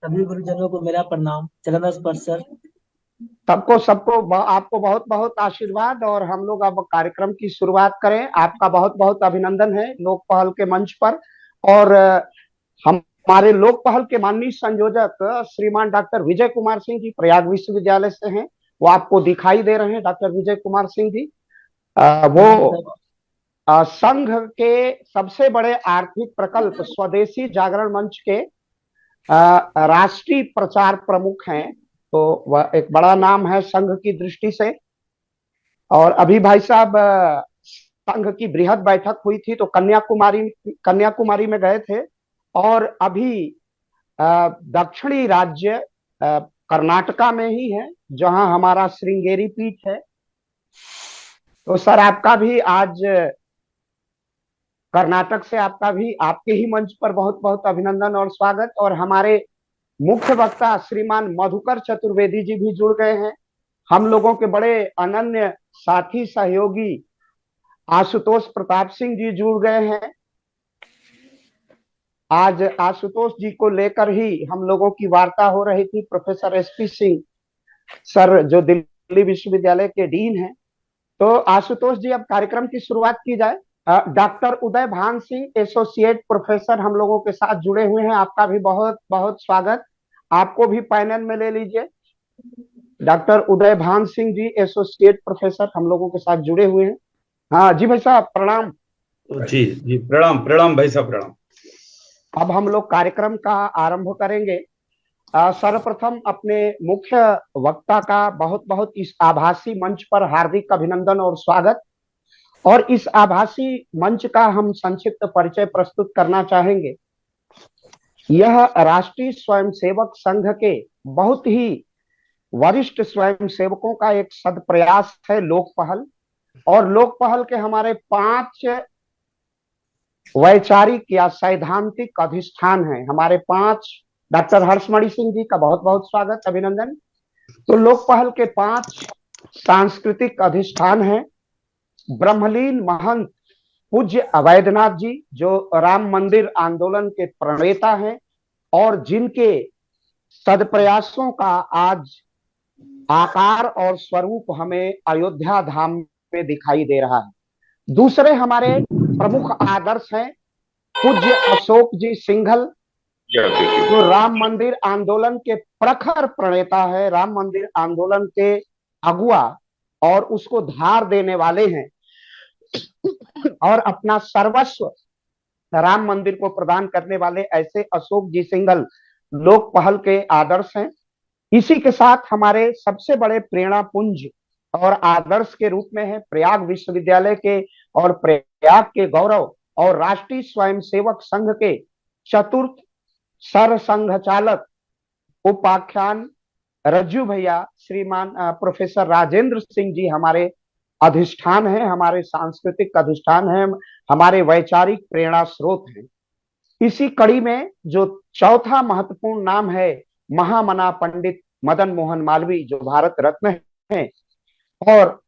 सभी गुरुजनों को मेरा प्रणाम। चरण स्पर्श सर। सबको सबको आपको बहुत बहुत आशीर्वाद। और हम लोग अब कार्यक्रम की शुरुआत करें। आपका बहुत बहुत अभिनंदन है लोक पहल के मंच पर। और हमारे लोक पहल के माननीय संयोजक श्रीमान डॉक्टर विजय कुमार सिंह जी प्रयाग विश्वविद्यालय से हैं। वो आपको दिखाई दे रहे हैं, डॉक्टर विजय कुमार सिंह जी। नमस्ते वो सर। संघ के सबसे बड़े आर्थिक प्रकल्प स्वदेशी जागरण मंच के राष्ट्रीय प्रचार प्रमुख हैं। तो वह एक बड़ा नाम है संघ की दृष्टि से। और अभी भाई साहब संघ की बृहद बैठक हुई थी तो कन्याकुमारी कन्याकुमारी में गए थे। और अभी दक्षिणी राज्य कर्नाटका में ही है, जहां हमारा श्रृंगेरी पीठ है। तो सर आपका भी आज कर्नाटक से आपका भी आपके ही मंच पर बहुत बहुत अभिनंदन और स्वागत। और हमारे मुख्य वक्ता श्रीमान मधुकर चतुर्वेदी जी भी जुड़ गए हैं। हम लोगों के बड़े अनन्य साथी सहयोगी आशुतोष प्रताप सिंह जी जुड़ गए हैं। आज आशुतोष जी को लेकर ही हम लोगों की वार्ता हो रही थी। प्रोफेसर एसपी सिंह सर जो दिल्ली विश्वविद्यालय के डीन हैं। तो आशुतोष जी अब कार्यक्रम की शुरुआत की जाए। डॉक्टर उदय भान सिंह एसोसिएट प्रोफेसर हम लोगों के साथ जुड़े हुए हैं। आपका भी बहुत बहुत स्वागत। आपको भी पैनल में ले लीजिए। डॉक्टर उदय भान सिंह जी एसोसिएट प्रोफेसर हम लोगों के साथ जुड़े हुए हैं। हाँ जी भाई साहब प्रणाम। जी जी, प्रणाम प्रणाम भाई साहब, प्रणाम। अब हम लोग कार्यक्रम का आरंभ करेंगे। सर्वप्रथम अपने मुख्य वक्ता का बहुत बहुत इस आभासी मंच पर हार्दिक अभिनंदन और स्वागत। और इस आभासी मंच का हम संक्षिप्त परिचय प्रस्तुत करना चाहेंगे। यह राष्ट्रीय स्वयंसेवक संघ के बहुत ही वरिष्ठ स्वयंसेवकों का एक सदप्रयास है लोक पहल। और लोक पहल के हमारे 5 वैचारिक या सैद्धांतिक अधिष्ठान हैं। हमारे 5 डॉक्टर हर्षमणि सिंह जी का बहुत बहुत स्वागत अभिनंदन। तो लोक पहल के 5 सांस्कृतिक अधिष्ठान हैं। ब्रह्मलीन महंत पूज्य अवैधनाथ जी जो राम मंदिर आंदोलन के प्रणेता हैं और जिनके सदप्रयासों का आज आकार और स्वरूप हमें अयोध्या धाम में दिखाई दे रहा है। दूसरे हमारे प्रमुख आदर्श हैं पूज्य अशोक जी सिंघल जो राम मंदिर आंदोलन के प्रखर प्रणेता है, राम मंदिर आंदोलन के अगुआ और उसको धार देने वाले हैं और अपना सर्वस्व राम मंदिर को प्रदान करने वाले ऐसे अशोक जी सिंघल लोक पहल के आदर्श हैं। इसी के साथ हमारे सबसे बड़े प्रेरणा पुंज और आदर्श के रूप में है प्रयाग विश्वविद्यालय के और प्रयाग के गौरव और राष्ट्रीय स्वयंसेवक संघ के चतुर्थ सर संघ चालक उपाख्यान रज्जू भैया श्रीमान प्रोफेसर राजेंद्र सिंह जी हमारे अधिष्ठान है, हमारे सांस्कृतिक अधिष्ठान है, हमारे वैचारिक प्रेरणा स्रोत हैं। इसी कड़ी में जो चौथा महत्वपूर्ण नाम है महामना पंडित मदन मोहन मालवीय जो भारत रत्न है और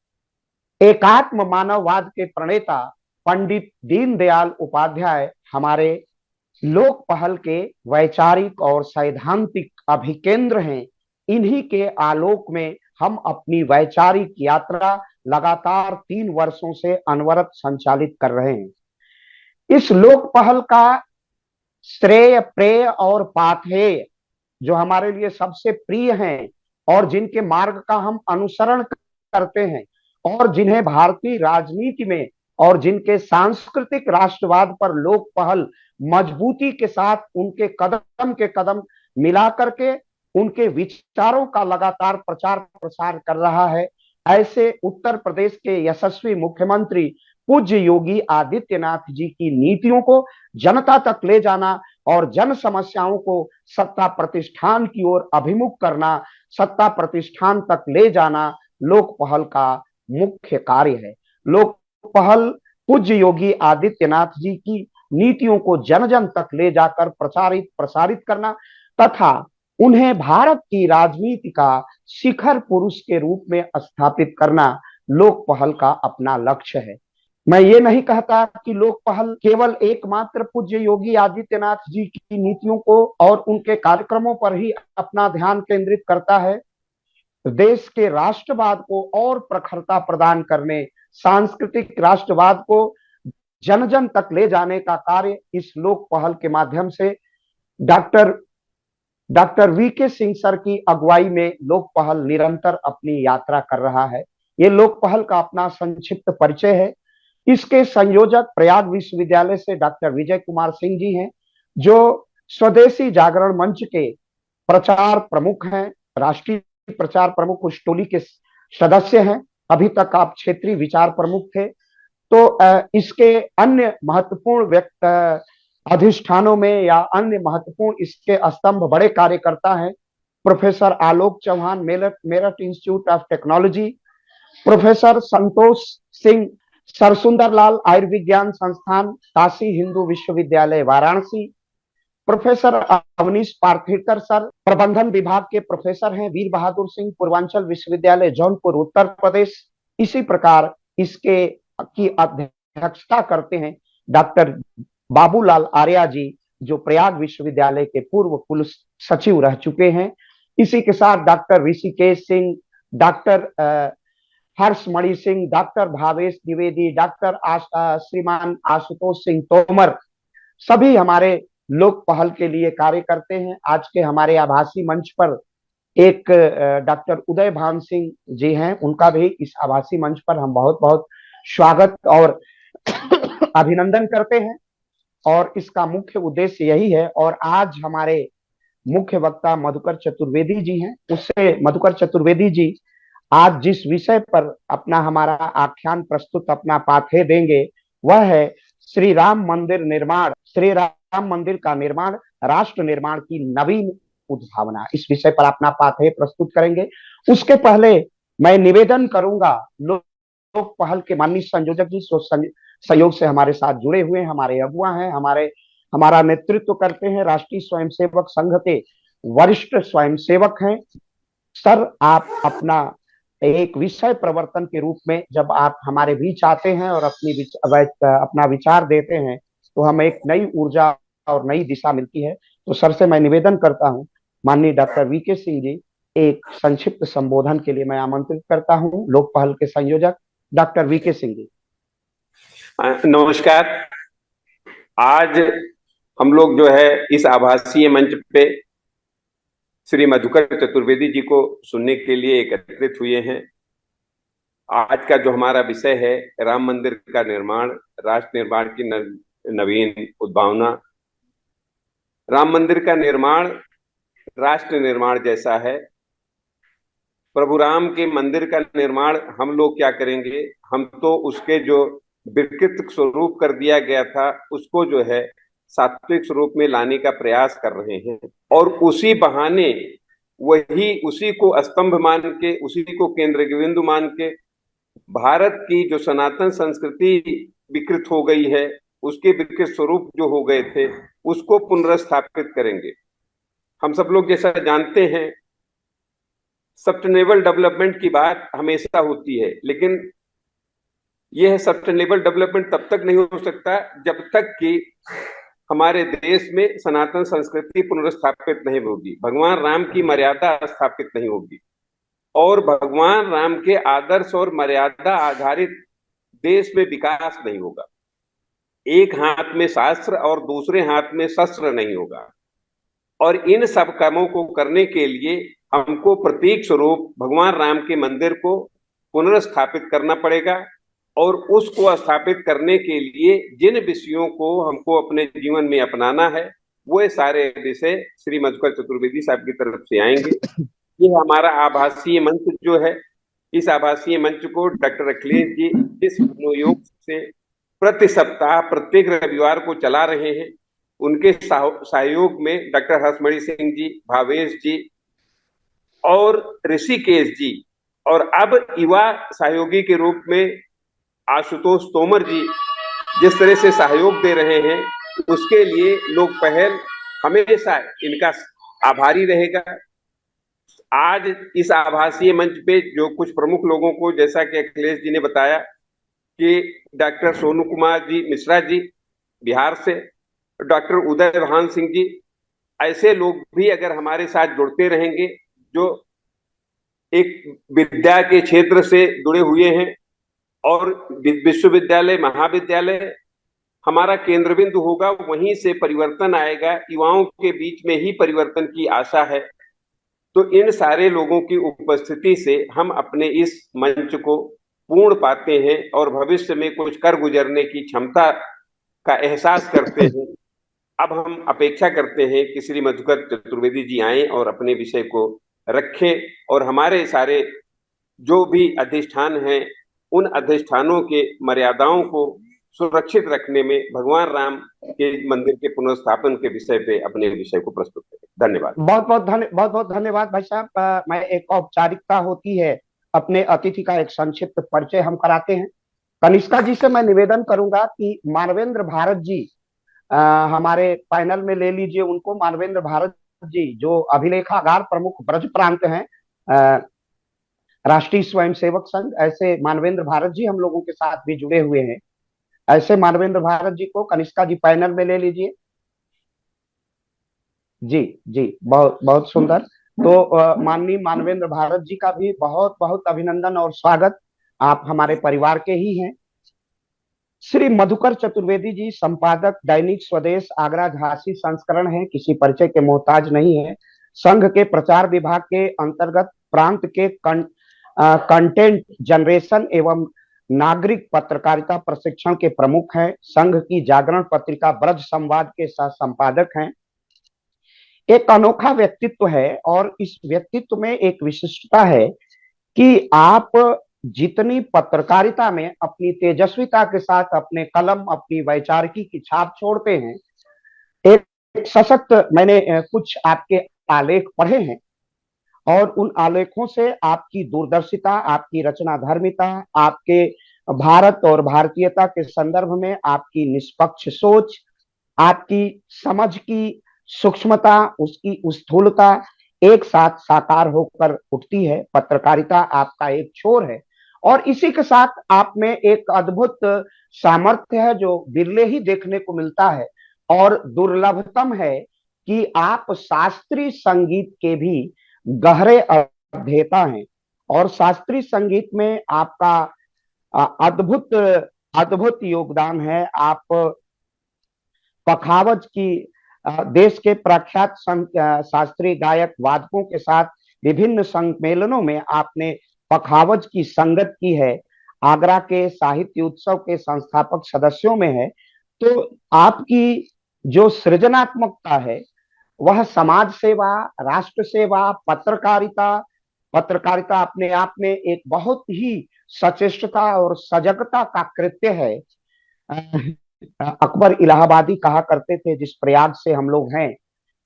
एकात्म मानववाद के प्रणेता पंडित दीनदयाल उपाध्याय हमारे लोक पहल के वैचारिक और सैद्धांतिक अभिकेंद्र हैं। इन्हीं के आलोक में हम अपनी वैचारिक यात्रा लगातार 3 वर्षों से अनवरत संचालित कर रहे हैं। इस लोक पहल का श्रेय प्रेय और पाथेय जो हमारे लिए सबसे प्रिय हैं और जिनके मार्ग का हम अनुसरण करते हैं और जिन्हें भारतीय राजनीति में और जिनके सांस्कृतिक राष्ट्रवाद पर लोक पहल मजबूती के साथ उनके कदम के कदम मिला करके उनके विचारों का लगातार प्रचार प्रसार कर रहा है, ऐसे उत्तर प्रदेश के यशस्वी मुख्यमंत्री पूज्य योगी आदित्यनाथ जी की नीतियों को जनता तक ले जाना और जन समस्याओं को सत्ता प्रतिष्ठान की ओर अभिमुख करना, सत्ता प्रतिष्ठान तक ले जाना लोक पहल का मुख्य कार्य है। लोक पहल पूज्य योगी आदित्यनाथ जी की नीतियों को जन जन तक ले जाकर प्रचारित प्रसारित करना तथा उन्हें भारत की राजनीति का शिखर पुरुष के रूप में स्थापित करना लोक पहल का अपना लक्ष्य है। मैं ये नहीं कहता कि लोक पहल केवल एकमात्र पूज्य योगी आदित्यनाथ जी की नीतियों को और उनके कार्यक्रमों पर ही अपना ध्यान केंद्रित करता है। देश के राष्ट्रवाद को और प्रखरता प्रदान करने, सांस्कृतिक राष्ट्रवाद को जन जन तक ले जाने का कार्य इस लोक पहल के माध्यम से डॉक्टर वीके सिंह सर की अगुवाई में लोक पहल निरंतर अपनी यात्रा कर रहा है। ये लोक पहल का अपना संक्षिप्त परिचय है। इसके संयोजक प्रयाग विश्वविद्यालय से डॉक्टर विजय कुमार सिंह जी हैं, जो स्वदेशी जागरण मंच के प्रचार प्रमुख हैं, राष्ट्रीय प्रचार प्रमुख उस टोली के सदस्य हैं। अभी तक आप क्षेत्रीय विचार प्रमुख थे। तो इसके अन्य महत्वपूर्ण अधिष्ठानों में या अन्य महत्वपूर्ण इसके स्तंभ बड़े कार्यकर्ता हैं। Professor Alok Chauhan, Meerut institute of technology, professor Santosh Singh Sir Sundarlal आयुर्विज्ञान संस्थान, काशी हिंदू विश्वविद्यालय वाराणसी, प्रोफेसर अवनीश पार्थेकर सर प्रबंधन विभाग के प्रोफेसर हैं, वीर बहादुर सिंह पूर्वांचल विश्वविद्यालय जौनपुर उत्तर प्रदेश। इसी प्रकार इसके की अध्यक्षता करते हैं डॉक्टर बाबूलाल आर्या जी, जो प्रयाग विश्वविद्यालय के पूर्व कुल सचिव रह चुके हैं। इसी के साथ doctor Rishikesh Singh, doctor Harshmani Singh, doctor Bhavesh Dwivedi, doctor श्रीमान आशुतोष सिंह तोमर, सभी हमारे लोक पहल के लिए कार्य करते हैं। आज के हमारे आभासी मंच पर एक डॉक्टर उदय भान सिंह जी हैं, उनका भी इस आभासी मंच पर हम बहुत बहुत स्वागत और अभिनंदन करते हैं। और इसका मुख्य उद्देश्य यही है। और आज हमारे मुख्य वक्ता मधुकर चतुर्वेदी जी हैं। उससे मधुकर चतुर्वेदी जी आज जिस विषय पर अपना हमारा आख्यान प्रस्तुत, अपना पाठ्य देंगे, वह है श्री राम मंदिर निर्माण, श्री राम मंदिर का निर्माण, राष्ट्र निर्माण की नवीन उद्भावना। इस विषय पर अपना पाठ्य प्रस्तुत करेंगे। उसके पहले मैं निवेदन करूंगा, लोक पहल के माननीय संयोजक जी सहयोग से हमारे साथ जुड़े हुए हैं, हमारे अगुआ हैं, हमारा नेतृत्व करते हैं, राष्ट्रीय स्वयंसेवक संघ के वरिष्ठ स्वयंसेवक हैं। सर, आप अपना एक विषय प्रवर्तन के रूप में जब आप हमारे बीच आते हैं और अपना विचार देते हैं, तो हमें एक नई ऊर्जा और नई दिशा मिलती है। तो सर से मैं निवेदन करता हूं, माननीय डॉक्टर वीके सिंह जी, एक संक्षिप्त संबोधन के लिए मैं आमंत्रित करता हूं लोक पहल के संयोजक डॉक्टर वीके सिंह जी। नमस्कार। आज हम लोग जो है इस आभासीय मंच पे श्री मधुकर चतुर्वेदी जी को सुनने के लिए एकत्रित हुए हैं। आज का जो हमारा विषय है राम मंदिर का निर्माण, राष्ट्र निर्माण की नवीन उद्भावना। राम मंदिर का निर्माण राष्ट्र निर्माण जैसा है। प्रभु राम के मंदिर का निर्माण हम लोग क्या करेंगे, हम तो उसके जो विकृत स्वरूप कर दिया गया था उसको जो है सात्विक स्वरूप में लाने का प्रयास कर रहे हैं। और उसी बहाने उसी को स्तंभ मान के, उसी को केंद्र बिंदु मान के भारत की जो सनातन संस्कृति विकृत हो गई है, उसके विकृत स्वरूप जो हो गए थे, उसको पुनर्स्थापित करेंगे। हम सब लोग जैसा जानते हैं, सस्टेनेबल डेवलपमेंट की बात हमेशा होती है, लेकिन यह सस्टेनेबल डेवलपमेंट तब तक नहीं हो सकता जब तक कि हमारे देश में सनातन संस्कृति पुनर्स्थापित नहीं होगी, भगवान राम की मर्यादा स्थापित नहीं होगी और भगवान राम के आदर्श और मर्यादा आधारित देश में विकास नहीं होगा। एक हाथ में शास्त्र और दूसरे हाथ में शस्त्र नहीं होगा। और इन सब कामों को करने के लिए हमको प्रतीक स्वरूप भगवान राम के मंदिर को पुनर्स्थापित करना पड़ेगा। और उसको स्थापित करने के लिए जिन विषयों को हमको अपने जीवन में अपनाना है, वो सारे विषय श्री मधुकर चतुर्वेदी साहब की तरफ से आएंगे। ये हमारा आभासीय मंच जो है, इस आभासीय मंच को डॉक्टर अखिलेश जी जिस मनोयोग से प्रति सप्ताह प्रत्येक रविवार को चला रहे हैं, उनके सहयोग में डॉक्टर हर्षमणि सिंह जी, भावेश जी और ऋषिकेश जी, और अब युवा सहयोगी के रूप में आशुतोष तोमर जी जिस तरह से सहयोग दे रहे हैं, उसके लिए लोक पहल हमेशा इनका आभारी रहेगा। आज इस आभासीय मंच पे जो कुछ प्रमुख लोगों को, जैसा कि अखिलेश जी ने बताया, कि डॉक्टर सोनू कुमार जी मिश्रा जी बिहार से, डॉक्टर उदय भान सिंह जी, ऐसे लोग भी अगर हमारे साथ जुड़ते रहेंगे जो एक विद्या के क्षेत्र से जुड़े हुए हैं, और विश्वविद्यालय महाविद्यालय हमारा केंद्र बिंदु होगा, वहीं से परिवर्तन आएगा, युवाओं के बीच में ही परिवर्तन की आशा है। तो इन सारे लोगों की उपस्थिति से हम अपने इस मंच को पूर्ण पाते हैं और भविष्य में कुछ कर गुजरने की क्षमता का एहसास करते हैं। अब हम अपेक्षा करते हैं कि श्री मधुकर चतुर्वेदी जी आए और अपने विषय को रखें और हमारे सारे जो भी अधिष्ठान हैं उन अधिष्ठानों के मर्यादाओं को सुरक्षित रखने में भगवान राम के मंदिर के पुनर्स्थापन के विषय पे अपने विषय को प्रस्तुत करें। धन्यवाद। बहुत बहुत धन्यवाद भाई साहब। मैं एक औपचारिकता होती है, अपने अतिथि का एक संक्षिप्त परिचय हम कराते हैं। कनिष्का जी से मैं निवेदन करूंगा कि मानवेंद्र भारत जी हमारे पैनल में ले लीजिए उनको। मानवेंद्र भारत जी जो अभिलेखागार प्रमुख ब्रज प्रांत हैं, राष्ट्रीय स्वयंसेवक संघ, ऐसे मानवेंद्र भारत जी हम लोगों के साथ भी जुड़े हुए हैं। ऐसे मानवेंद्र भारत जी को कनिष्का जी पैनल में ले लीजिए। जी जी, बहुत बहुत सुंदर। तो माननीय मानवेंद्र भारत जी का भी बहुत बहुत अभिनंदन और स्वागत। आप हमारे परिवार के ही हैं। श्री मधुकर चतुर्वेदी जी संपादक दैनिक स्वदेश आगरा झांसी संस्करण है, किसी परिचय के मोहताज नहीं है। संघ के प्रचार विभाग के अंतर्गत प्रांत के कंटेंट जनरेशन एवं नागरिक पत्रकारिता प्रशिक्षण के प्रमुख हैं। संघ की जागरण पत्रिका ब्रज संवाद के सह संपादक हैं। एक अनोखा व्यक्तित्व है और इस व्यक्तित्व में एक विशिष्टता है कि आप जितनी पत्रकारिता में अपनी तेजस्विता के साथ अपने कलम, अपनी वैचारिकी की छाप छोड़ते हैं, एक सशक्त, मैंने कुछ आपके आलेख पढ़े हैं और उन आलेखों से आपकी दूरदर्शिता, आपकी रचना धर्मिता, आपके भारत और भारतीयता के संदर्भ में आपकी निष्पक्ष सोच, आपकी समझ की सूक्ष्मता, उसकी स्थूलता एक साथ साकार होकर उठती है। पत्रकारिता आपका एक छोर है और इसी के साथ आप में एक अद्भुत सामर्थ्य है जो बिरले ही देखने को मिलता है और दुर्लभतम है कि आप शास्त्रीय संगीत के भी गहरे अध्येता हैं और शास्त्रीय संगीत में आपका अद्भुत अद्भुत योगदान है। आप पखावज की देश के प्रख्यात शास्त्रीय गायक वादकों के साथ विभिन्न सम्मेलनों में आपने पखावज की संगत की है, आगरा के साहित्य उत्सव के संस्थापक सदस्यों में है। तो आपकी जो सृजनात्मकता है वह समाज सेवा, राष्ट्र सेवा, पत्रकारिता अपने आप में एक बहुत ही सचेष्टता और सजगता का कृत्य है। अकबर इलाहाबादी कहा करते थे, जिस प्रयाग से हम लोग हैं,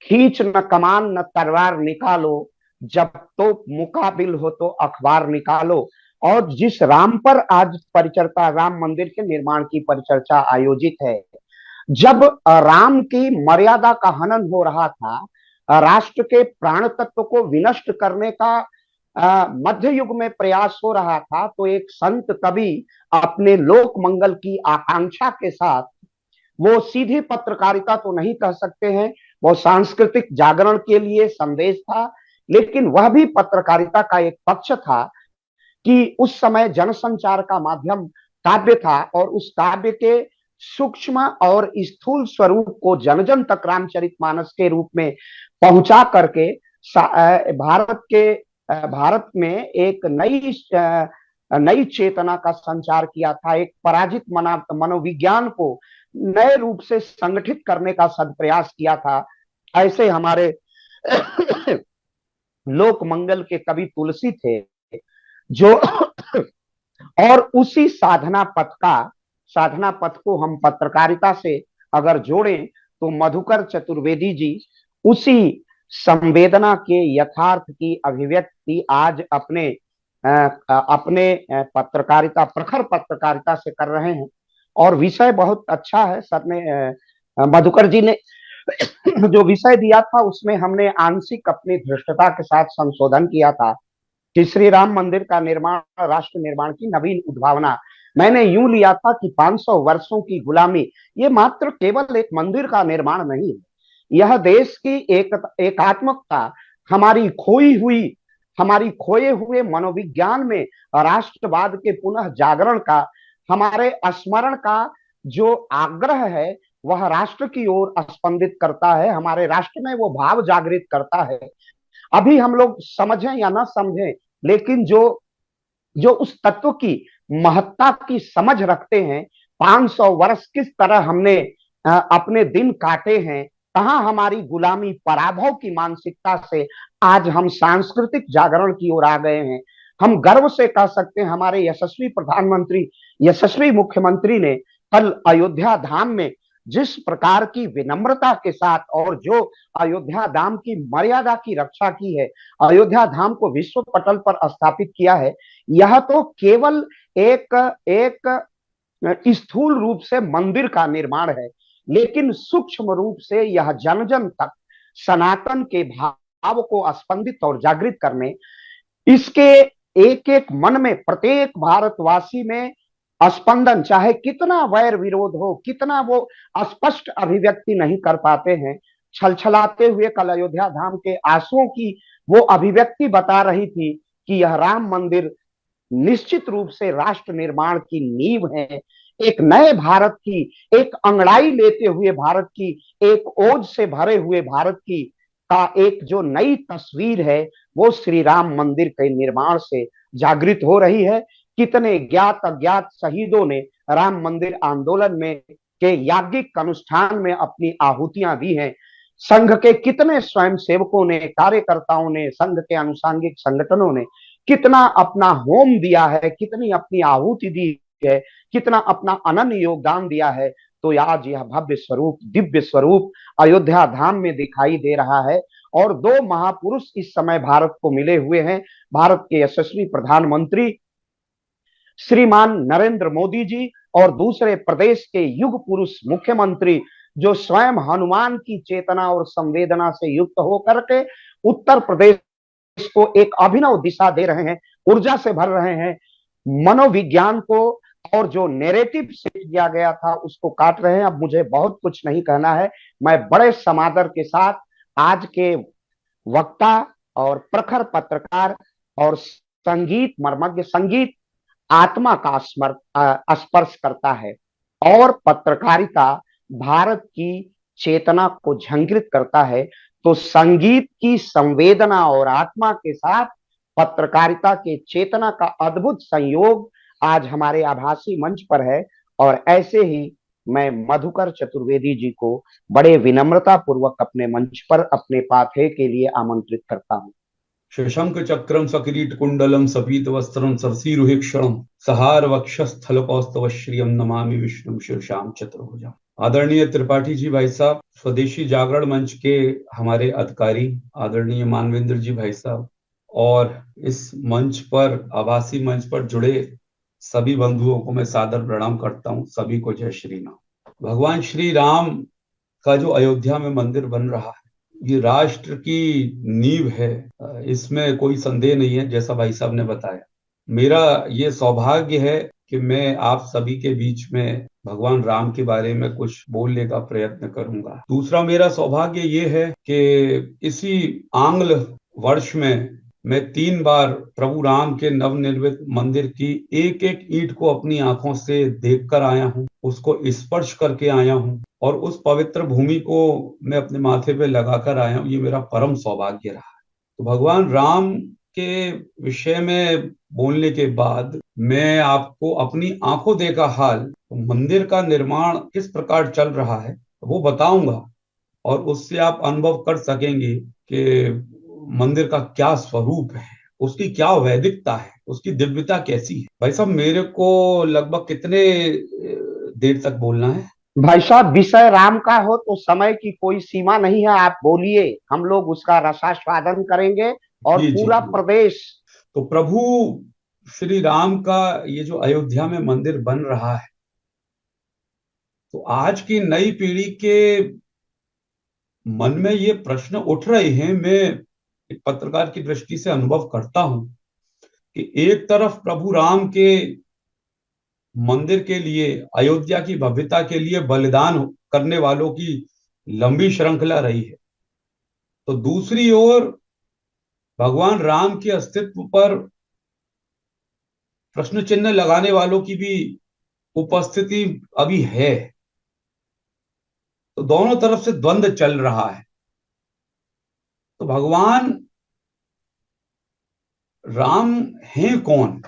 खींच न कमान न तलवार निकालो, जब तो मुकाबिल हो तो अखबार निकालो। और जिस राम पर आज परिचर्चा, राम मंदिर के निर्माण की परिचर्चा आयोजित है, जब राम की मर्यादा का हनन हो रहा था, राष्ट्र के प्राण तत्व को विनष्ट करने का मध्य युग में प्रयास हो रहा था, तो एक संत कवि अपने लोक मंगल की आकांक्षा के साथ, वो सीधी पत्रकारिता तो नहीं कह सकते हैं, वो सांस्कृतिक जागरण के लिए संदेश था, लेकिन वह भी पत्रकारिता का एक पक्ष था कि उस समय जनसंचार का माध्यम काव्य था और उस काव्य के सूक्ष्म और स्थूल स्वरूप को जन जन तक रामचरितमानस के रूप में पहुंचा करके भारत में एक नई चेतना का संचार किया था। एक पराजित मनोविज्ञान को नए रूप से संगठित करने का सदप्रयास किया था। ऐसे हमारे लोक मंगल के कवि तुलसी थे जो और उसी साधना पथ को हम पत्रकारिता से अगर जोड़ें तो मधुकर चतुर्वेदी जी उसी संवेदना के यथार्थ की अभिव्यक्ति आज अपने प्रखर पत्रकारिता से कर रहे हैं। और विषय बहुत अच्छा है। सर ने मधुकर जी ने जो विषय दिया था उसमें हमने आंशिक अपनी धृष्टता के साथ संशोधन किया था कि श्री राम मंदिर का निर्माण राष्ट्र निर्माण की नवीन उद्भावना। मैंने यूं लिया था कि 500 वर्षों की गुलामी ये मात्र केवल एक मंदिर का निर्माण नहीं है, यह देश की एकात्मकता, हमारी खोए हुए मनोविज्ञान में राष्ट्रवाद के पुनः जागरण का, हमारे स्मरण का जो आग्रह है वह राष्ट्र की ओर स्पंदित करता है, हमारे राष्ट्र में वो भाव जागृत करता है। अभी हम लोग समझें या ना समझें, लेकिन जो जो उस तत्व की महत्ता की समझ रखते हैं, 500 वर्ष किस तरह हमने अपने दिन काटे हैं, कहां हमारी गुलामी पराभव की मानसिकता से आज हम सांस्कृतिक जागरण की ओर आ गए हैं। हम गर्व से कह सकते हैं हमारे यशस्वी प्रधानमंत्री, यशस्वी मुख्यमंत्री ने कल अयोध्या धाम में जिस प्रकार की विनम्रता के साथ और जो अयोध्या धाम की मर्यादा की रक्षा की है, अयोध्या धाम को विश्व पटल पर स्थापित किया है, यह तो केवल एक स्थूल रूप से मंदिर का निर्माण है, लेकिन सूक्ष्म रूप से यह जन जन तक सनातन के भाव को स्पंदित और जागृत करने, इसके एक एक मन में प्रत्येक भारतवासी में स्पंदन, चाहे कितना वैर विरोध हो, कितना वो स्पष्ट अभिव्यक्ति नहीं कर पाते हैं, छलछलाते हुए कल अयोध्या धाम के आंसुओं की वो अभिव्यक्ति बता रही थी कि यह राम मंदिर निश्चित रूप से राष्ट्र निर्माण की नींव है, एक नए भारत की, एक अंगड़ाई लेते हुए भारत की, एक ओज से भरे हुए भारत की का एक जो नई तस्वीर है वो श्री राम मंदिर के निर्माण से जागृत हो रही है। कितने ज्ञात अज्ञात शहीदों ने राम मंदिर आंदोलन में के याज्ञिक अनुष्ठान में अपनी आहुतियां दी हैं। संघ के कितने स्वयं सेवकों ने, कार्यकर्ताओं ने, संघ के अनुसांगिक संगठनों ने कितना अपना होम दिया है, कितनी अपनी आहुति दी है, कितना अपना अनन्य योगदान दिया है। तो आज यह भव्य स्वरूप, दिव्य स्वरूप अयोध्या धाम में दिखाई दे रहा है। और दो महापुरुष इस समय भारत को मिले हुए हैं, भारत के यशस्वी प्रधानमंत्री श्रीमान नरेंद्र मोदी जी और दूसरे प्रदेश के युग पुरुष मुख्यमंत्री जो स्वयं हनुमान की चेतना और संवेदना से युक्त होकर के उत्तर प्रदेश को एक अभिनव दिशा दे रहे हैं, ऊर्जा से भर रहे हैं, मनोविज्ञान को और जो नैरेटिव सेट किया गया था उसको काट रहे हैं। अब मुझे बहुत कुछ नहीं कहना है, मैं बड़े समादर के साथ आज के वक्ता और प्रखर पत्रकार और संगीत मर्मज्ञ, संगीत आत्मा का स्पर्श करता है और पत्रकारिता भारत की चेतना को झंकृत करता है, तो संगीत की संवेदना और आत्मा के साथ पत्रकारिता के चेतना का अद्भुत संयोग आज हमारे आभासी मंच पर है। और ऐसे ही मैं मधुकर चतुर्वेदी जी को बड़े विनम्रता पूर्वक अपने मंच पर अपने पाथे के लिए आमंत्रित करता हूं। शशंक चक्रम सकिरीट कुंडलम सपीत वस्त्रम सरसीरुहिक्षणम सहार वक्षस्थल कौस्तव श्रियम नमामि विष्णु शीर्षाम चतुर्भुजम। आदरणीय त्रिपाठी जी भाई साहब, स्वदेशी जागरण मंच के हमारे अधिकारी आदरणीय मानवेंद्र जी भाई साहब, और इस मंच पर, आभासी मंच पर जुड़े सभी बंधुओं को मैं सादर प्रणाम करता हूं। सभी को जय श्री राम। भगवान श्री राम का जो अयोध्या में मंदिर बन रहा है ये राष्ट्र की नींव है, इसमें कोई संदेह नहीं है, जैसा भाई साहब ने बताया। मेरा ये सौभाग्य है कि मैं आप सभी के बीच में भगवान राम के बारे में कुछ बोलने का प्रयत्न करूंगा। दूसरा मेरा सौभाग्य ये है कि इसी आंग्ल वर्ष में मैं 3 बार प्रभु राम के नवनिर्मित मंदिर की एक एक ईंट को अपनी आंखों से देखकर आया हूँ, उसको स्पर्श करके आया हूँ और उस पवित्र भूमि को मैं अपने माथे पे लगाकर आया हूँ। ये मेरा परम सौभाग्य रहा है। तो भगवान राम के विषय में बोलने के बाद मैं आपको अपनी आंखों देखा हाल, मंदिर का निर्माण किस प्रकार चल रहा है वो बताऊंगा और उससे आप अनुभव कर सकेंगे कि मंदिर का क्या स्वरूप है, उसकी क्या वैदिकता है, उसकी दिव्यता कैसी है। भाई साहब, मेरे को लगभग कितने देर तक बोलना है? भाई साहब, विषय राम का हो तो समय की कोई सीमा नहीं है, आप बोलिए, हम लोग उसका रसास्वादन करेंगे और पूरा प्रदेश। तो प्रभु श्री राम का ये जो अयोध्या में मंदिर बन रहा है, तो आज की नई पीढ़ी के मन में ये प्रश्न उठ रहे हैं। मैं एक पत्रकार की दृष्टि से अनुभव करता हूं कि एक तरफ प्रभु राम के मंदिर के लिए, अयोध्या की भव्यता के लिए बलिदान करने वालों की लंबी श्रृंखला रही है, तो दूसरी ओर भगवान राम के अस्तित्व पर प्रश्न चिन्ह लगाने वालों की भी उपस्थिति अभी है। तो दोनों तरफ से द्वंद्व चल रहा है। तो भगवान राम हैं कौन?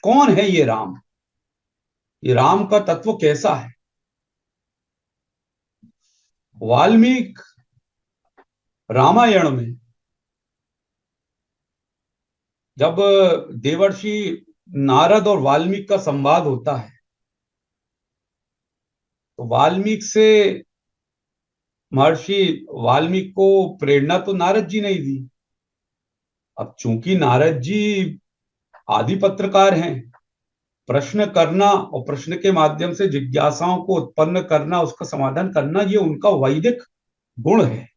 कौन है ये राम? ये राम का तत्व कैसा है? वाल्मीकि रामायण में जब देवर्षि नारद और वाल्मीकि का संवाद होता है, तो वाल्मीकि से महर्षि वाल्मीकि को प्रेरणा तो नारद जी ने ही दी। अब चूंकि नारद जी आदि पत्रकार हैं, प्रश्न करना और प्रश्न के माध्यम से जिज्ञासाओं को उत्पन्न करना, उसका समाधान करना, ये उनका वैदिक गुण है,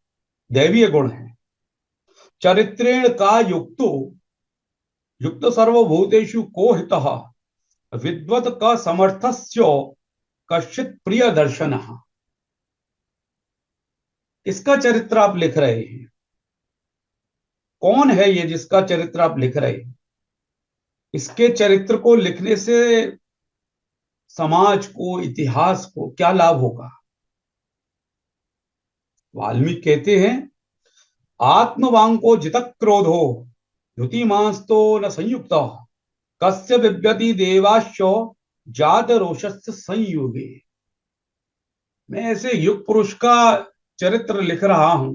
दैवीय गुण है। चरित्रेण का युक्त सर्वभूतेषु को हितः विद्वत का समर्थस्य कश्चित प्रिय दर्शन। इसका चरित्र आप लिख रहे हैं। कौन है ये जिसका चरित्र आप लिख रहे हैं? इसके चरित्र को लिखने से समाज को, इतिहास को क्या लाभ होगा? वाल्मीकि कहते हैं, आत्मवांको जितः क्रोधो युतिमांस्तो न संयुक्त कस्य बिभ्यति देवाश्च जात रोषस्य संयुगे। मैं ऐसे युग पुरुष का चरित्र लिख रहा हूं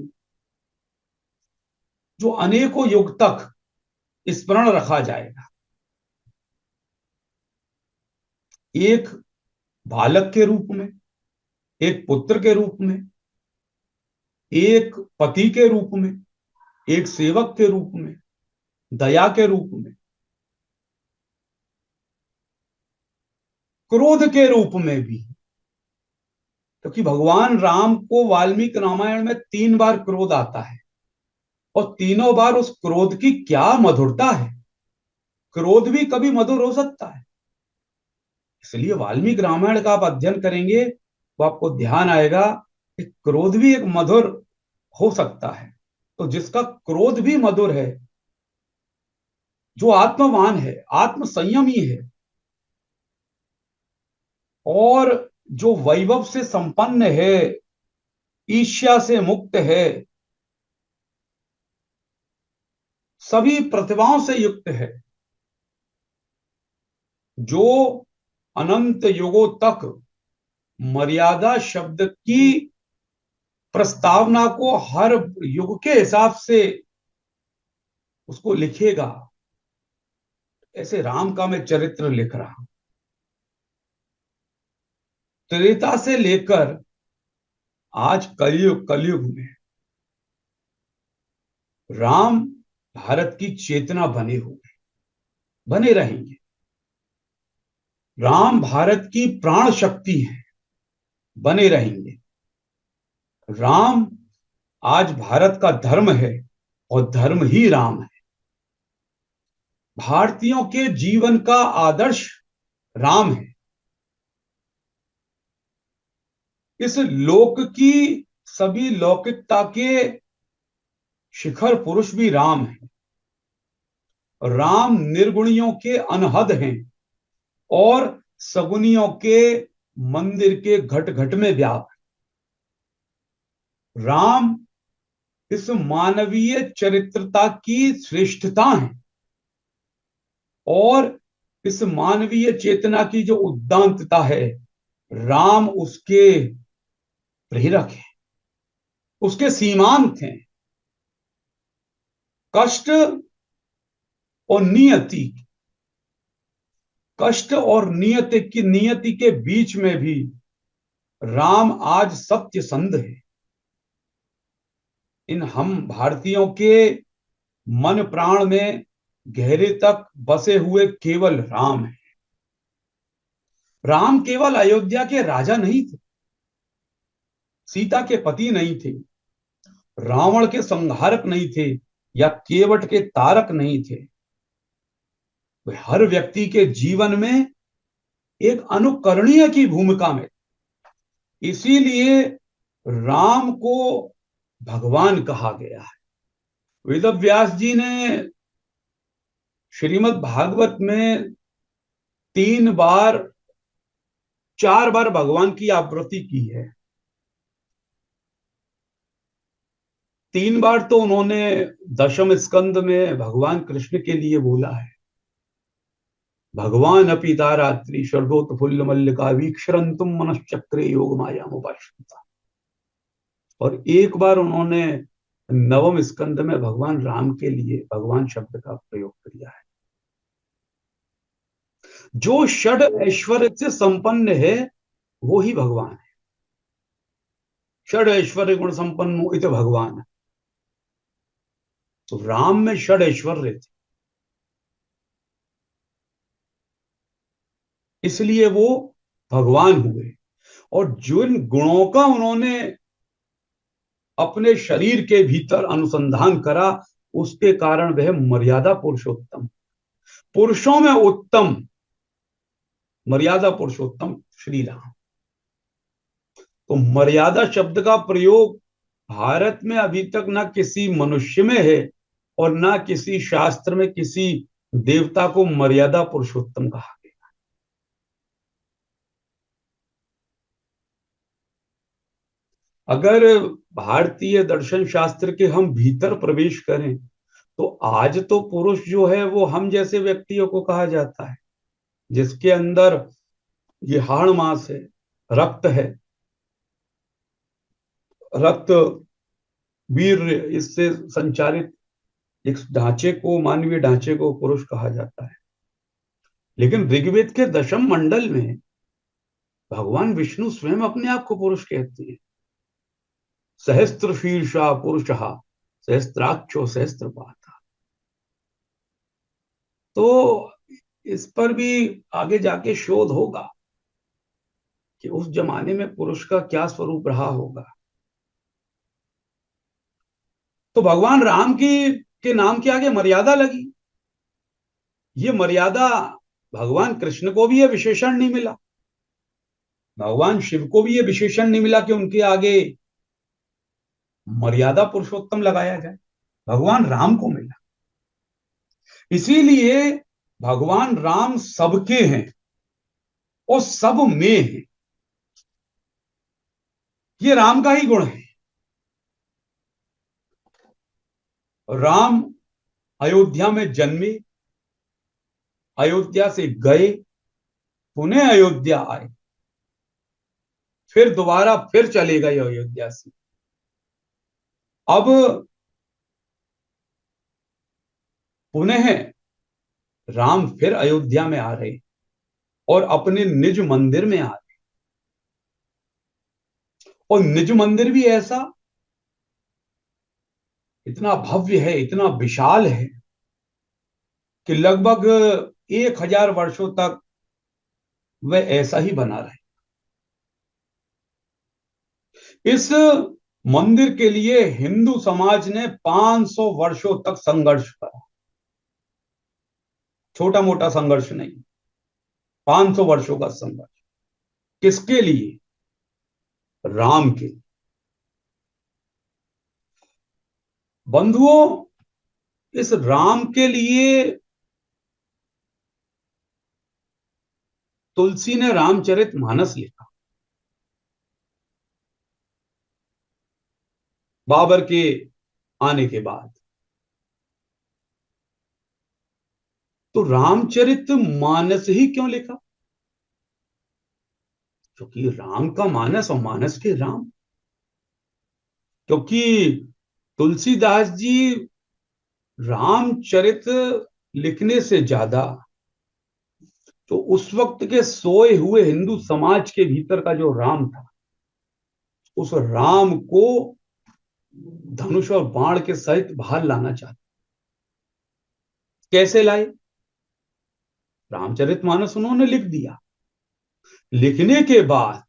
जो अनेकों युग तक स्मरण रखा जाएगा। एक बालक के रूप में, एक पुत्र के रूप में, एक पति के रूप में, एक सेवक के रूप में, दया के रूप में, क्रोध के रूप में भी। क्योंकि भगवान राम को वाल्मीकि रामायण में 3 बार क्रोध आता है, और तीनों बार उस क्रोध की क्या मधुरता है। क्रोध भी कभी मधुर हो सकता है। इसलिए वाल्मीकि रामायण का आप अध्ययन करेंगे तो आपको ध्यान आएगा कि क्रोध भी एक मधुर हो सकता है। तो जिसका क्रोध भी मधुर है, जो आत्मवान है, आत्म संयमी है, और जो वैभव से संपन्न है, ईर्ष्या से मुक्त है, सभी प्रतिभाओं से युक्त है, जो अनंत युगों तक मर्यादा शब्द की प्रस्तावना को हर युग के हिसाब से उसको लिखेगा, ऐसे राम का मैं चरित्र लिख रहा हूं। त्रेता से लेकर आज कलयुग में राम भारत की चेतना बने हुए, बने रहेंगे। राम भारत की प्राण शक्ति है, बने रहेंगे। राम आज भारत का धर्म है, और धर्म ही राम है। भारतीयों के जीवन का आदर्श राम है। इस लोक की सभी लौकिकता के शिखर पुरुष भी राम है। राम निर्गुणियों के अनहद हैं, और सगुनियों के मंदिर के घट घट में व्याप्त। राम इस मानवीय चरित्रता की श्रेष्ठता है, और इस मानवीय चेतना की जो उद्दांतता है, राम उसके प्रेरक है, उसके सीमांत हैं। कष्ट और नियति, कष्ट और नियति के बीच में भी राम आज सत्य संध है। इन हम भारतीयों के मन प्राण में गहरे तक बसे हुए केवल राम है। राम केवल अयोध्या के राजा नहीं थे, सीता के पति नहीं थे, रावण के संहारक नहीं थे, या केवट के तारक नहीं थे। वे हर व्यक्ति के जीवन में एक अनुकरणीय की भूमिका में, इसीलिए राम को भगवान कहा गया है। वेद व्यास जी ने श्रीमद् भागवत में 4 बार भगवान की आवृत्ति की है। 3 बार तो उन्होंने दशम स्कंद में भगवान कृष्ण के लिए बोला है, भगवान अपि तारात्रि शरदोत्फुल्ल मल्लिका वीक्षरंतुम मनश्चक्रे योग माया मुपाश्रिता। और एक बार उन्होंने नवम स्कंद में भगवान राम के लिए भगवान शब्द का प्रयोग किया है। जो षड ऐश्वर्य से संपन्न है वो ही भगवान है। षड ऐश्वर्य गुण संपन्न इत भगवान है। तो राम में षड ऐश्वर्य थे, इसलिए वो भगवान हुए। और जिन गुणों का उन्होंने अपने शरीर के भीतर अनुसंधान करा, उसके कारण वह मर्यादा पुरुषोत्तम, पुरुषों में उत्तम, मर्यादा पुरुषोत्तम श्री राम। तो मर्यादा शब्द का प्रयोग भारत में अभी तक ना किसी मनुष्य में है और ना किसी शास्त्र में किसी देवता को मर्यादा पुरुषोत्तम कहा गया। अगर भारतीय दर्शन शास्त्र के हम भीतर प्रवेश करें तो आज तो पुरुष जो है वो हम जैसे व्यक्तियों को कहा जाता है, जिसके अंदर ये हाड़ मांस है, रक्त है, रक्त वीर्य इससे संचारित एक ढांचे को, मानवीय ढांचे को पुरुष कहा जाता है। लेकिन ऋग्वेद के दशम मंडल में भगवान विष्णु स्वयं अपने आप को पुरुष कहते हैं। सहस्त्र शीर्षा पुरुषः सहस्त्राक्षो सहस्त्रपाता। तो इस पर भी आगे जाके शोध होगा कि उस जमाने में पुरुष का क्या स्वरूप रहा होगा। तो भगवान राम के नाम के आगे मर्यादा लगी। ये मर्यादा भगवान कृष्ण को भी ये विशेषण नहीं मिला, भगवान शिव को भी ये विशेषण नहीं मिला कि उनके आगे मर्यादा पुरुषोत्तम लगाया जाए। भगवान राम को मिला। इसीलिए भगवान राम सबके हैं और सब में है। ये राम का ही गुण है। राम अयोध्या में जन्मे, अयोध्या से गए, पुनः अयोध्या आए, फिर दोबारा फिर चले गए अयोध्या से। अब पुनः राम फिर अयोध्या में आ रहे और अपने निज मंदिर में आ रहे। और निज मंदिर भी ऐसा इतना भव्य है, इतना विशाल है कि लगभग 1000 वर्षों तक वह ऐसा ही बना रहे। इस मंदिर के लिए हिंदू समाज ने 500 वर्षों तक संघर्ष करा। छोटा मोटा संघर्ष नहीं, 500 वर्षों का संघर्ष। किसके लिए? राम के। बंधुओं, इस राम के लिए तुलसी ने रामचरितमानस लिखा। बाबर के आने के बाद तो रामचरितमानस ही क्यों लिखा? क्योंकि राम का मानस और मानस के राम। क्योंकि तुलसीदास जी रामचरित लिखने से ज्यादा तो उस वक्त के सोए हुए हिंदू समाज के भीतर का जो राम था, उस राम को धनुष और बाण के सहित बाहर लाना चाहते। कैसे लाए? रामचरितमानस उन्होंने लिख दिया। लिखने के बाद